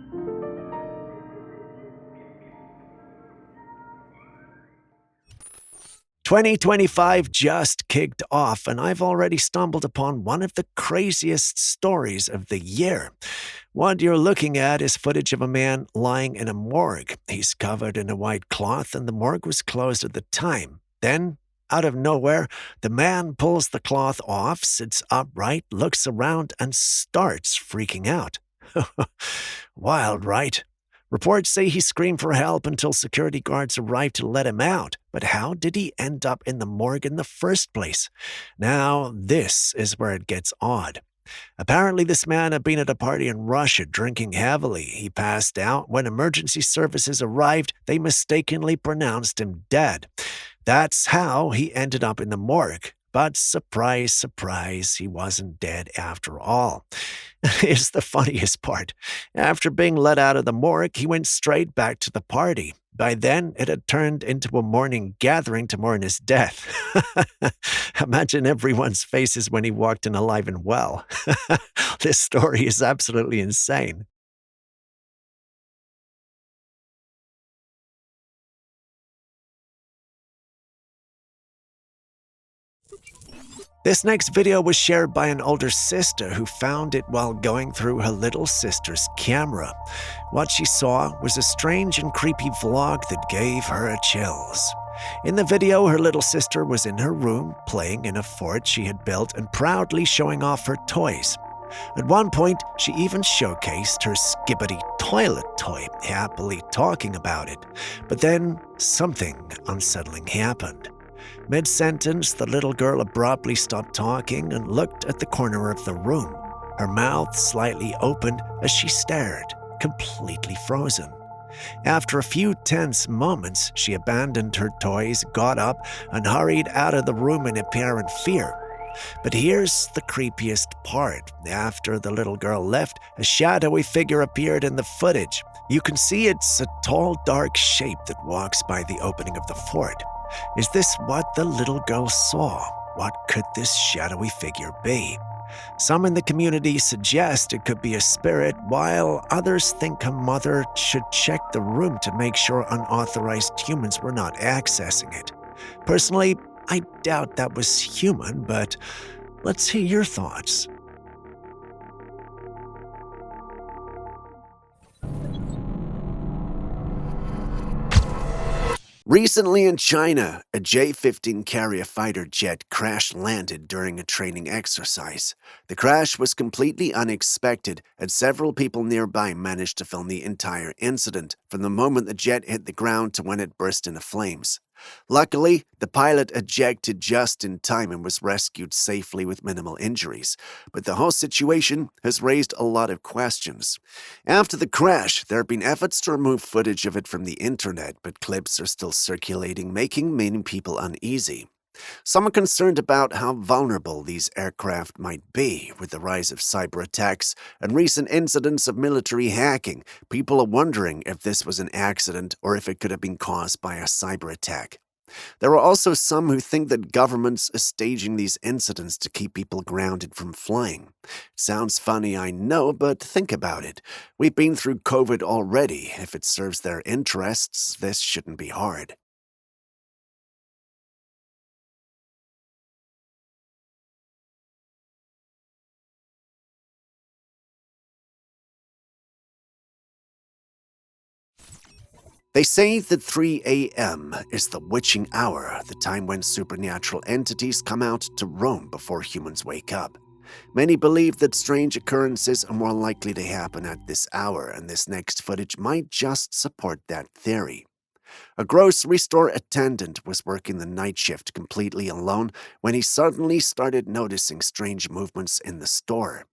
"2025 just kicked off, and I've already stumbled upon one of the craziest stories of the year. What you're looking at is footage of a man lying in a morgue. He's covered in a white cloth, and the morgue was closed at the time. Then, out of nowhere, the man pulls the cloth off, sits upright, looks around, and starts freaking out. Wild, right? Reports say he screamed for help until security guards arrived to let him out. But how did he end up in the morgue in the first place? Now, this is where it gets odd. Apparently, this man had been at a party in Russia, drinking heavily. He passed out. When emergency services arrived, they mistakenly pronounced him dead. That's how he ended up in the morgue. But surprise, surprise, he wasn't dead after all. Here's the funniest part. After being let out of the morgue, he went straight back to the party. By then, it had turned into a morning gathering to mourn his death. Imagine everyone's faces when he walked in alive and well. This story is absolutely insane. This next video was shared by an older sister who found it while going through her little sister's camera. What she saw was a strange and creepy vlog that gave her chills. In the video, her little sister was in her room, playing in a fort she had built and proudly showing off her toys. At one point, she even showcased her skibbity toilet toy, happily talking about it. But then, something unsettling happened. Mid-sentence, the little girl abruptly stopped talking and looked at the corner of the room. Her mouth slightly opened as she stared, completely frozen. After a few tense moments, she abandoned her toys, got up, and hurried out of the room in apparent fear. But here's the creepiest part. After the little girl left, a shadowy figure appeared in the footage. You can see it's a tall, dark shape that walks by the opening of the fort. Is this what the little girl saw? What could this shadowy figure be? Some in the community suggest it could be a spirit, while others think her mother should check the room to make sure unauthorized humans were not accessing it. Personally, I doubt that was human, but let's hear your thoughts. Recently in China, a J-15 carrier fighter jet crash-landed during a training exercise. The crash was completely unexpected, and several people nearby managed to film the entire incident, from the moment the jet hit the ground to when it burst into flames. Luckily, the pilot ejected just in time and was rescued safely with minimal injuries, but the whole situation has raised a lot of questions. After the crash, there have been efforts to remove footage of it from the internet, but clips are still circulating, making many people uneasy. Some are concerned about how vulnerable these aircraft might be. With the rise of cyber attacks and recent incidents of military hacking, people are wondering if this was an accident or if it could have been caused by a cyber attack. There are also some who think that governments are staging these incidents to keep people grounded from flying. It sounds funny, I know, but think about it. We've been through COVID already. If it serves their interests, this shouldn't be hard. They say that 3 a.m. is the witching hour, the time when supernatural entities come out to roam before humans wake up. Many believe that strange occurrences are more likely to happen at this hour, and this next footage might just support that theory. A grocery store attendant was working the night shift completely alone when he suddenly started noticing strange movements in the store.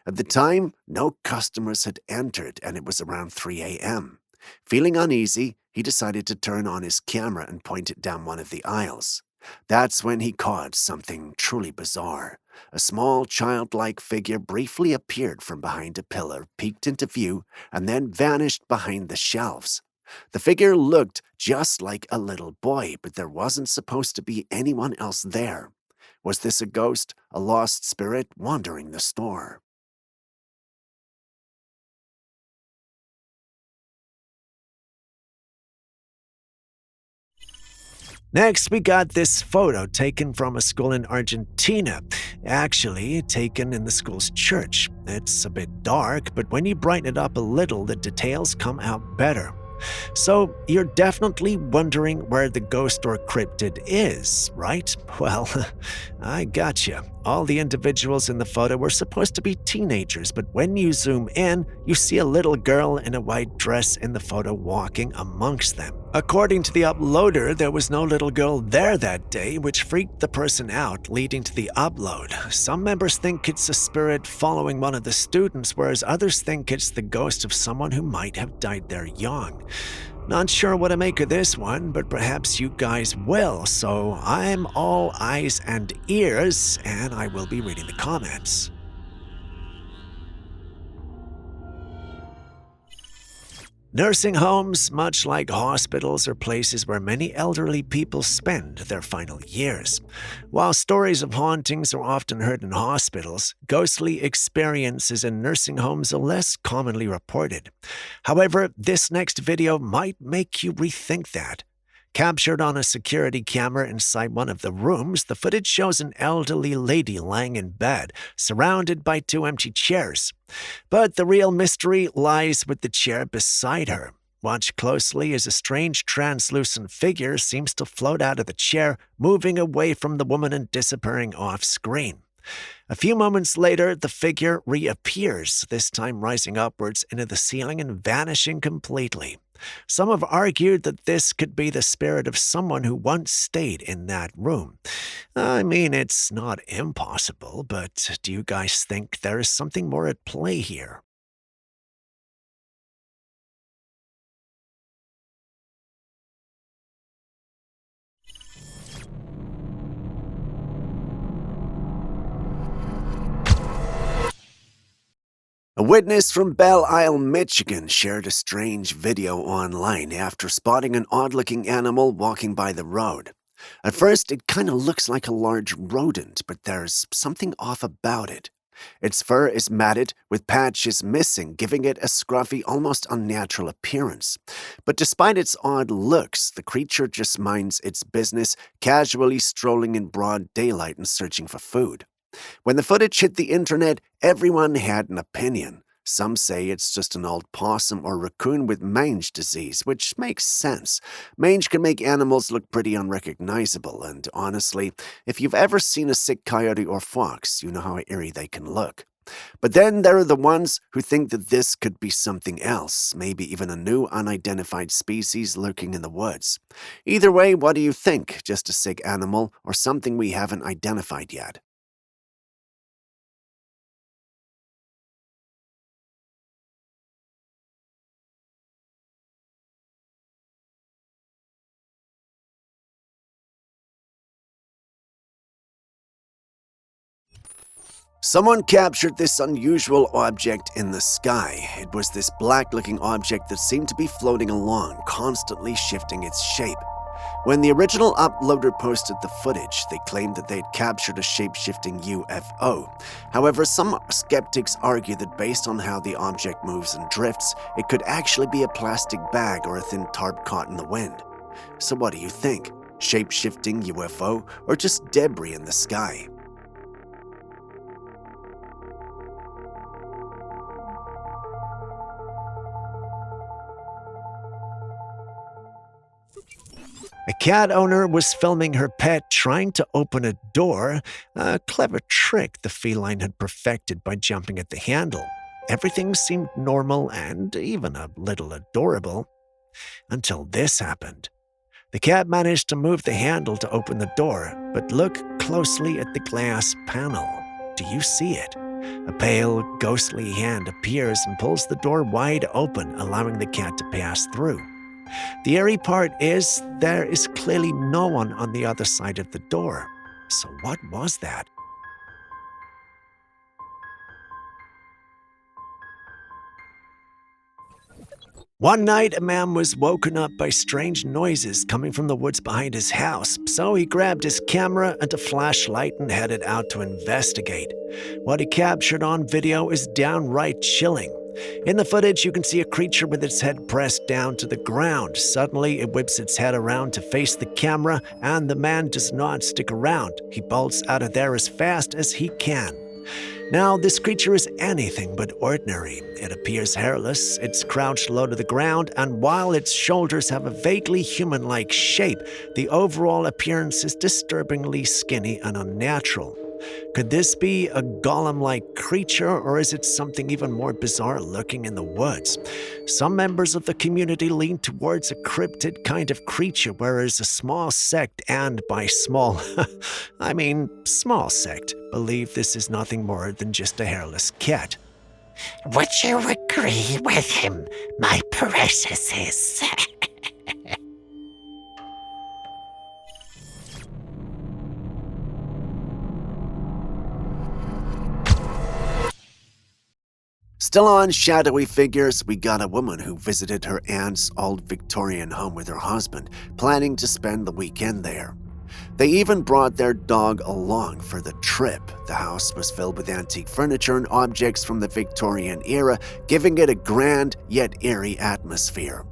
At the time, no customers had entered, and it was around 3 a.m. Feeling uneasy, he decided to turn on his camera and point it down one of the aisles. That's when he caught something truly bizarre. A small, childlike figure briefly appeared from behind a pillar, peeked into view, and then vanished behind the shelves. The figure looked just like a little boy, but there wasn't supposed to be anyone else there. Was this a ghost, a lost spirit wandering the store? Next, we got this photo taken from a school in Argentina, actually taken in the school's church. It's a bit dark, but when you brighten it up a little, the details come out better. So, you're definitely wondering where the ghost or cryptid is, right? Well, I gotcha. All the individuals in the photo were supposed to be teenagers, but when you zoom in, you see a little girl in a white dress in the photo walking amongst them. According to the uploader, there was no little girl there that day, which freaked the person out, leading to the upload. Some members think it's a spirit following one of the students, whereas others think it's the ghost of someone who might have died there young. Not sure what to make of this one, but perhaps you guys will, so I'm all eyes and ears, and I will be reading the comments. Nursing homes, much like hospitals, are places where many elderly people spend their final years. While stories of hauntings are often heard in hospitals, ghostly experiences in nursing homes are less commonly reported. However, this next video might make you rethink that. Captured on a security camera inside one of the rooms, the footage shows an elderly lady lying in bed, surrounded by 2 empty chairs. But the real mystery lies with the chair beside her. Watch closely as a strange translucent figure seems to float out of the chair, moving away from the woman and disappearing off screen. A few moments later, the figure reappears, this time rising upwards into the ceiling and vanishing completely. Some have argued that this could be the spirit of someone who once stayed in that room. I mean, it's not impossible, but do you guys think there is something more at play here? A witness from Belle Isle, Michigan shared a strange video online after spotting an odd-looking animal walking by the road. At first, it kind of looks like a large rodent, but there's something off about it. Its fur is matted, with patches missing, giving it a scruffy, almost unnatural appearance. But despite its odd looks, the creature just minds its business, casually strolling in broad daylight and searching for food. When the footage hit the internet, everyone had an opinion. Some say it's just an old possum or raccoon with mange disease, which makes sense. Mange can make animals look pretty unrecognizable, and honestly, if you've ever seen a sick coyote or fox, you know how eerie they can look. But then there are the ones who think that this could be something else, maybe even a new unidentified species lurking in the woods. Either way, what do you think? Just a sick animal or something we haven't identified yet? Someone captured this unusual object in the sky. It was this black-looking object that seemed to be floating along, constantly shifting its shape. When the original uploader posted the footage, they claimed that they'd captured a shape-shifting UFO. However, some skeptics argue that based on how the object moves and drifts, it could actually be a plastic bag or a thin tarp caught in the wind. So what do you think? Shape-shifting UFO or just debris in the sky? A cat owner was filming her pet trying to open a door, a clever trick the feline had perfected by jumping at the handle. Everything seemed normal and even a little adorable, until this happened. The cat managed to move the handle to open the door, but look closely at the glass panel. Do you see it? A pale, ghostly hand appears and pulls the door wide open, allowing the cat to pass through. The eerie part is there is clearly no one on the other side of the door. So what was that? One night, a man was woken up by strange noises coming from the woods behind his house, so he grabbed his camera and a flashlight and headed out to investigate. What he captured on video is downright chilling. In the footage, you can see a creature with its head pressed down to the ground. Suddenly, it whips its head around to face the camera, and the man does not stick around. He bolts out of there as fast as he can. Now, this creature is anything but ordinary. It appears hairless, it's crouched low to the ground, and while its shoulders have a vaguely human-like shape, the overall appearance is disturbingly skinny and unnatural. Could this be a golem-like creature, or is it something even more bizarre lurking in the woods? Some members of the community lean towards a cryptid kind of creature, whereas a small sect, and by small, I mean small sect, believe this is nothing more than just a hairless cat. Would you agree with him, my preciouses? Still on shadowy figures, we got a woman who visited her aunt's old Victorian home with her husband, planning to spend the weekend there. They even brought their dog along for the trip. The house was filled with antique furniture and objects from the Victorian era, giving it a grand yet eerie atmosphere.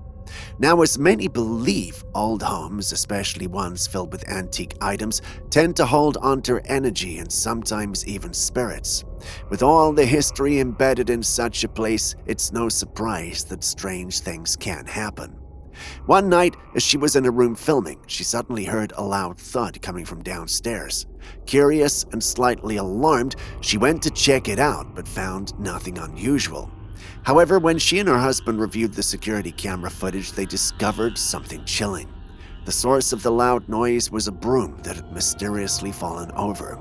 Now, as many believe, old homes, especially ones filled with antique items, tend to hold onto energy and sometimes even spirits. With all the history embedded in such a place, it's no surprise that strange things can happen. One night, as she was in a room filming, she suddenly heard a loud thud coming from downstairs. Curious and slightly alarmed, she went to check it out, but found nothing unusual. However, when she and her husband reviewed the security camera footage, they discovered something chilling. The source of the loud noise was a broom that had mysteriously fallen over.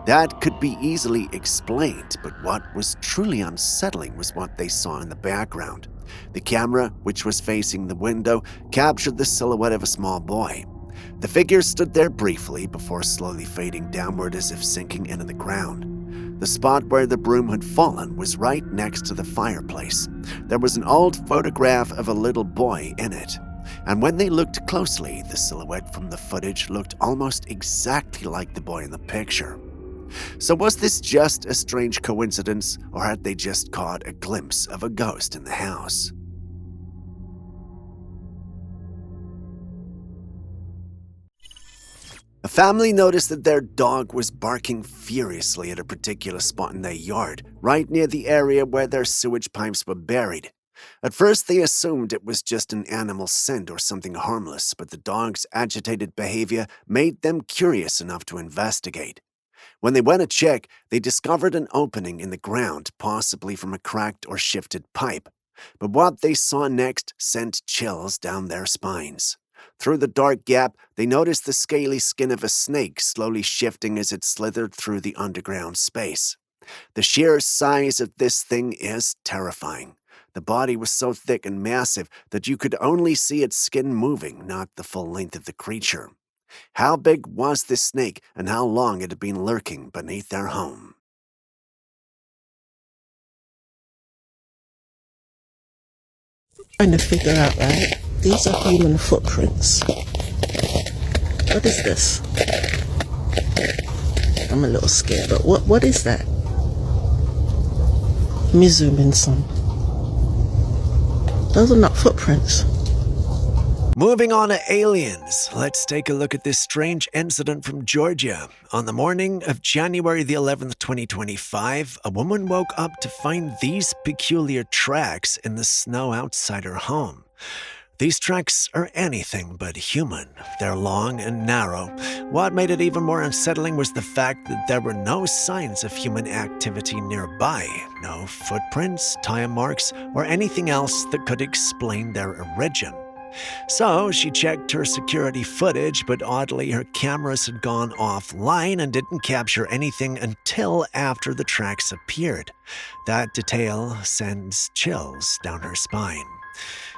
That could be easily explained, but what was truly unsettling was what they saw in the background. The camera, which was facing the window, captured the silhouette of a small boy. The figure stood there briefly before slowly fading downward as if sinking into the ground. The spot where the broom had fallen was right next to the fireplace. There was an old photograph of a little boy in it. And when they looked closely, the silhouette from the footage looked almost exactly like the boy in the picture. So was this just a strange coincidence, or had they just caught a glimpse of a ghost in the house? A family noticed that their dog was barking furiously at a particular spot in their yard, right near the area where their sewage pipes were buried. At first, they assumed it was just an animal scent or something harmless, but the dog's agitated behavior made them curious enough to investigate. When they went to check, they discovered an opening in the ground, possibly from a cracked or shifted pipe. But what they saw next sent chills down their spines. Through the dark gap, they noticed the scaly skin of a snake slowly shifting as it slithered through the underground space. The sheer size of this thing is terrifying. The body was so thick and massive that you could only see its skin moving, not the full length of the creature. How big was this snake, and how long it had been lurking beneath their home? Trying to figure out, right? These are human footprints. What is this? I'm a little scared, but what is that? Let me zoom in some. Those are not footprints. Moving on to aliens, let's take a look at this strange incident from Georgia. On the morning of January the 11th, 2025, a woman woke up to find these peculiar tracks in the snow outside her home. These tracks are anything but human. They're long and narrow. What made it even more unsettling was the fact that there were no signs of human activity nearby. No footprints, tire marks, or anything else that could explain their origin. So she checked her security footage, but oddly her cameras had gone offline and didn't capture anything until after the tracks appeared. That detail sends chills down her spine.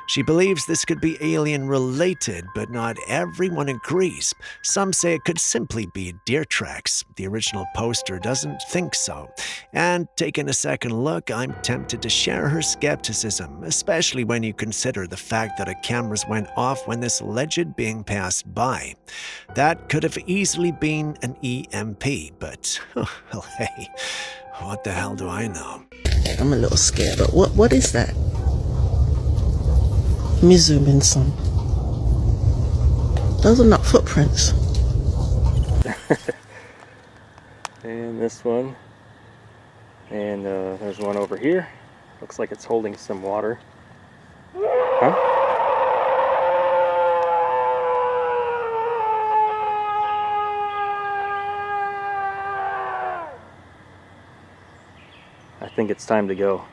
She believes this could be alien-related, but not everyone agrees. Some say it could simply be deer tracks. The original poster doesn't think so. And taking a second look, I'm tempted to share her skepticism, especially when you consider the fact that her cameras went off when this alleged being passed by. That could have easily been an EMP, but, well, hey, what the hell do I know? I'm a little scared, but what is that? Let me zoom in some. Those are not footprints. And this one. And there's one over here. Looks like it's holding some water. Huh? I think it's time to go.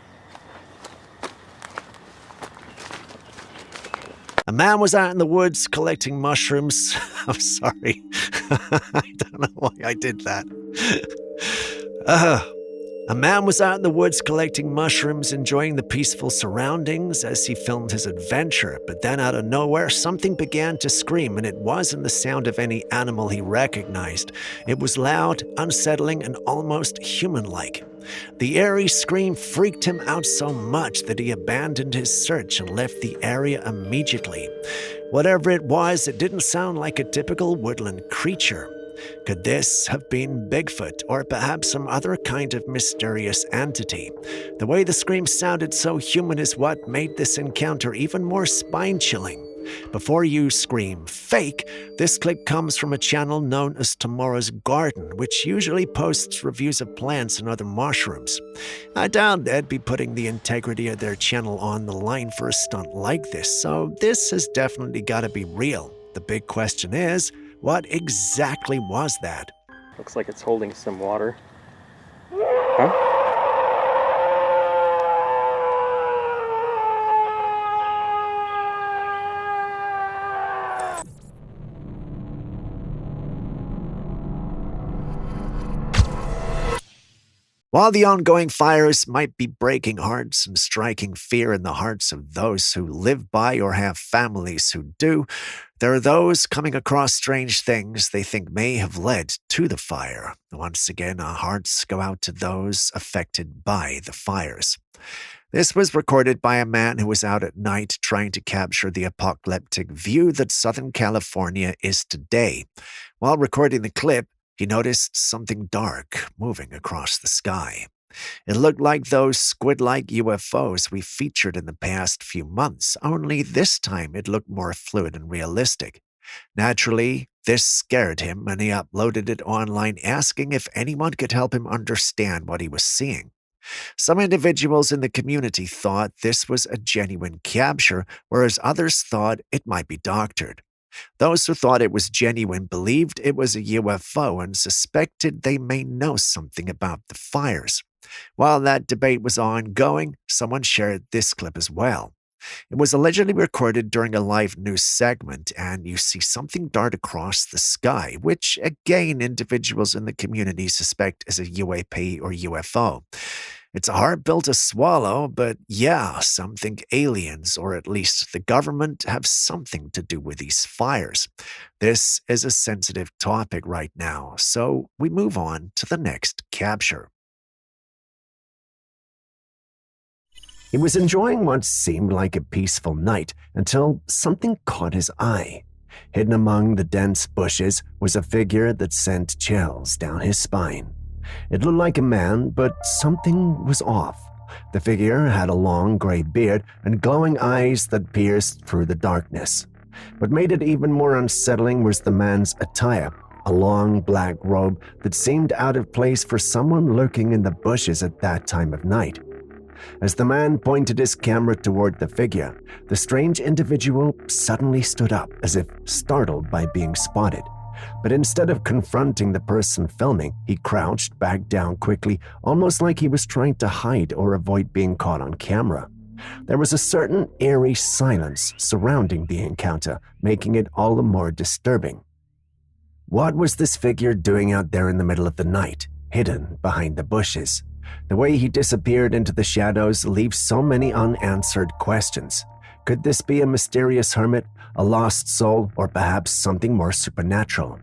A man was out in the woods collecting mushrooms. I'm sorry. I don't know why I did that. A man was out in the woods collecting mushrooms, enjoying the peaceful surroundings as he filmed his adventure. But then out of nowhere, something began to scream, and it wasn't the sound of any animal he recognized. It was loud, unsettling, and almost human-like. The eerie scream freaked him out so much that he abandoned his search and left the area immediately. Whatever it was, it didn't sound like a typical woodland creature. Could this have been Bigfoot or perhaps some other kind of mysterious entity? The way the scream sounded so human is what made this encounter even more spine-chilling. Before you scream fake, this clip comes from a channel known as Tomorrow's Garden, which usually posts reviews of plants and other mushrooms. I doubt they'd be putting the integrity of their channel on the line for a stunt like this, so this has definitely got to be real. The big question is, what exactly was that? Looks like it's holding some water. Huh? While the ongoing fires might be breaking hearts and striking fear in the hearts of those who live by or have families who do, there are those coming across strange things they think may have led to the fire. Once again, our hearts go out to those affected by the fires. This was recorded by a man who was out at night trying to capture the apocalyptic view that Southern California is today. While recording the clip, he noticed something dark moving across the sky. It looked like those squid-like UFOs we featured in the past few months, only this time it looked more fluid and realistic. Naturally, this scared him, and he uploaded it online asking if anyone could help him understand what he was seeing. Some individuals in the community thought this was a genuine capture, whereas others thought it might be doctored. Those who thought it was genuine believed it was a UFO and suspected they may know something about the fires. While that debate was ongoing, someone shared this clip as well. It was allegedly recorded during a live news segment, and you see something dart across the sky, which again individuals in the community suspect is a UAP or UFO. It's a hard pill to swallow, but yeah, some think aliens, or at least the government, have something to do with these fires. This is a sensitive topic right now, so we move on to the next capture. He was enjoying what seemed like a peaceful night until something caught his eye. Hidden among the dense bushes was a figure that sent chills down his spine. It looked like a man, but something was off. The figure had a long gray beard and glowing eyes that pierced through the darkness. What made it even more unsettling was the man's attire, a long black robe that seemed out of place for someone lurking in the bushes at that time of night. As the man pointed his camera toward the figure, the strange individual suddenly stood up as if startled by being spotted. But instead of confronting the person filming, he crouched back down quickly, almost like he was trying to hide or avoid being caught on camera. There was a certain eerie silence surrounding the encounter, making it all the more disturbing. What was this figure doing out there in the middle of the night, hidden behind the bushes? The way he disappeared into the shadows leaves so many unanswered questions. Could this be a mysterious hermit, a lost soul, or perhaps something more supernatural?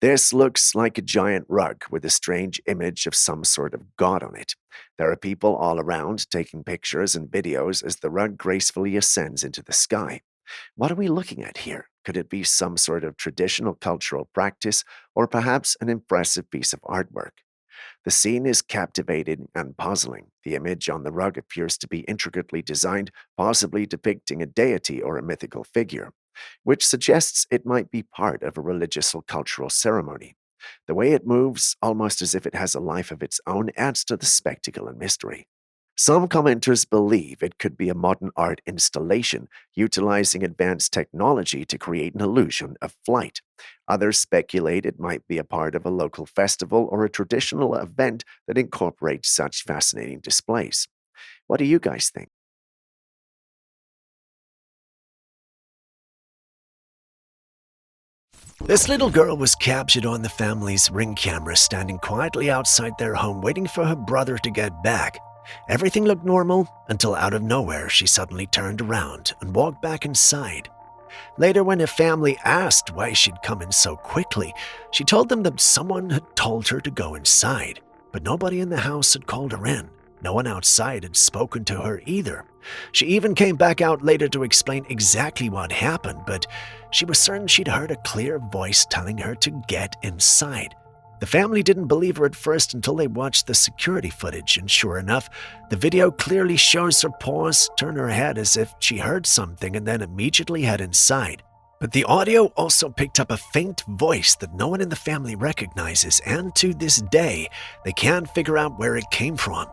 This looks like a giant rug with a strange image of some sort of god on it. There are people all around taking pictures and videos as the rug gracefully ascends into the sky. What are we looking at here? Could it be some sort of traditional cultural practice or perhaps an impressive piece of artwork? The scene is captivating and puzzling. The image on the rug appears to be intricately designed, possibly depicting a deity or a mythical figure, which suggests it might be part of a religious or cultural ceremony. The way it moves, almost as if it has a life of its own, adds to the spectacle and mystery. Some commenters believe it could be a modern art installation utilizing advanced technology to create an illusion of flight. Others speculate it might be a part of a local festival or a traditional event that incorporates such fascinating displays. What do you guys think? This little girl was captured on the family's Ring camera standing quietly outside their home waiting for her brother to get back. Everything looked normal until out of nowhere she suddenly turned around and walked back inside. Later, when her family asked why she'd come in so quickly, she told them that someone had told her to go inside, but nobody in the house had called her in. No one outside had spoken to her either. She even came back out later to explain exactly what happened, but she was certain she'd heard a clear voice telling her to get inside. The family didn't believe her at first until they watched the security footage, and sure enough, the video clearly shows her pause, turn her head as if she heard something, and then immediately head inside. But the audio also picked up a faint voice that no one in the family recognizes, and to this day, they can't figure out where it came from.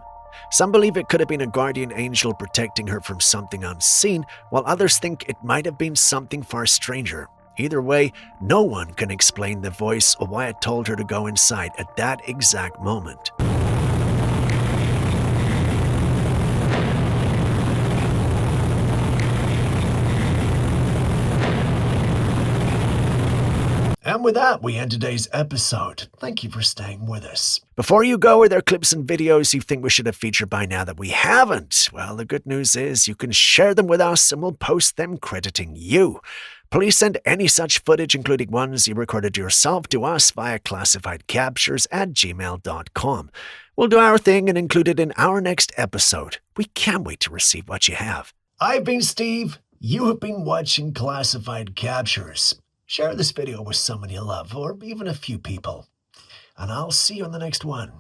Some believe it could have been a guardian angel protecting her from something unseen, while others think it might have been something far stranger. Either way, no one can explain the voice or why it told her to go inside at that exact moment. And with that, we end today's episode. Thank you for staying with us. Before you go, are there clips and videos you think we should have featured by now that we haven't? Well, the good news is you can share them with us and we'll post them crediting you. Please send any such footage, including ones you recorded yourself, to us via classifiedcaptures@gmail.com. We'll do our thing and include it in our next episode. We can't wait to receive what you have. I've been Steve. You have been watching Classified Captures. Share this video with someone you love, or even a few people. And I'll see you on the next one.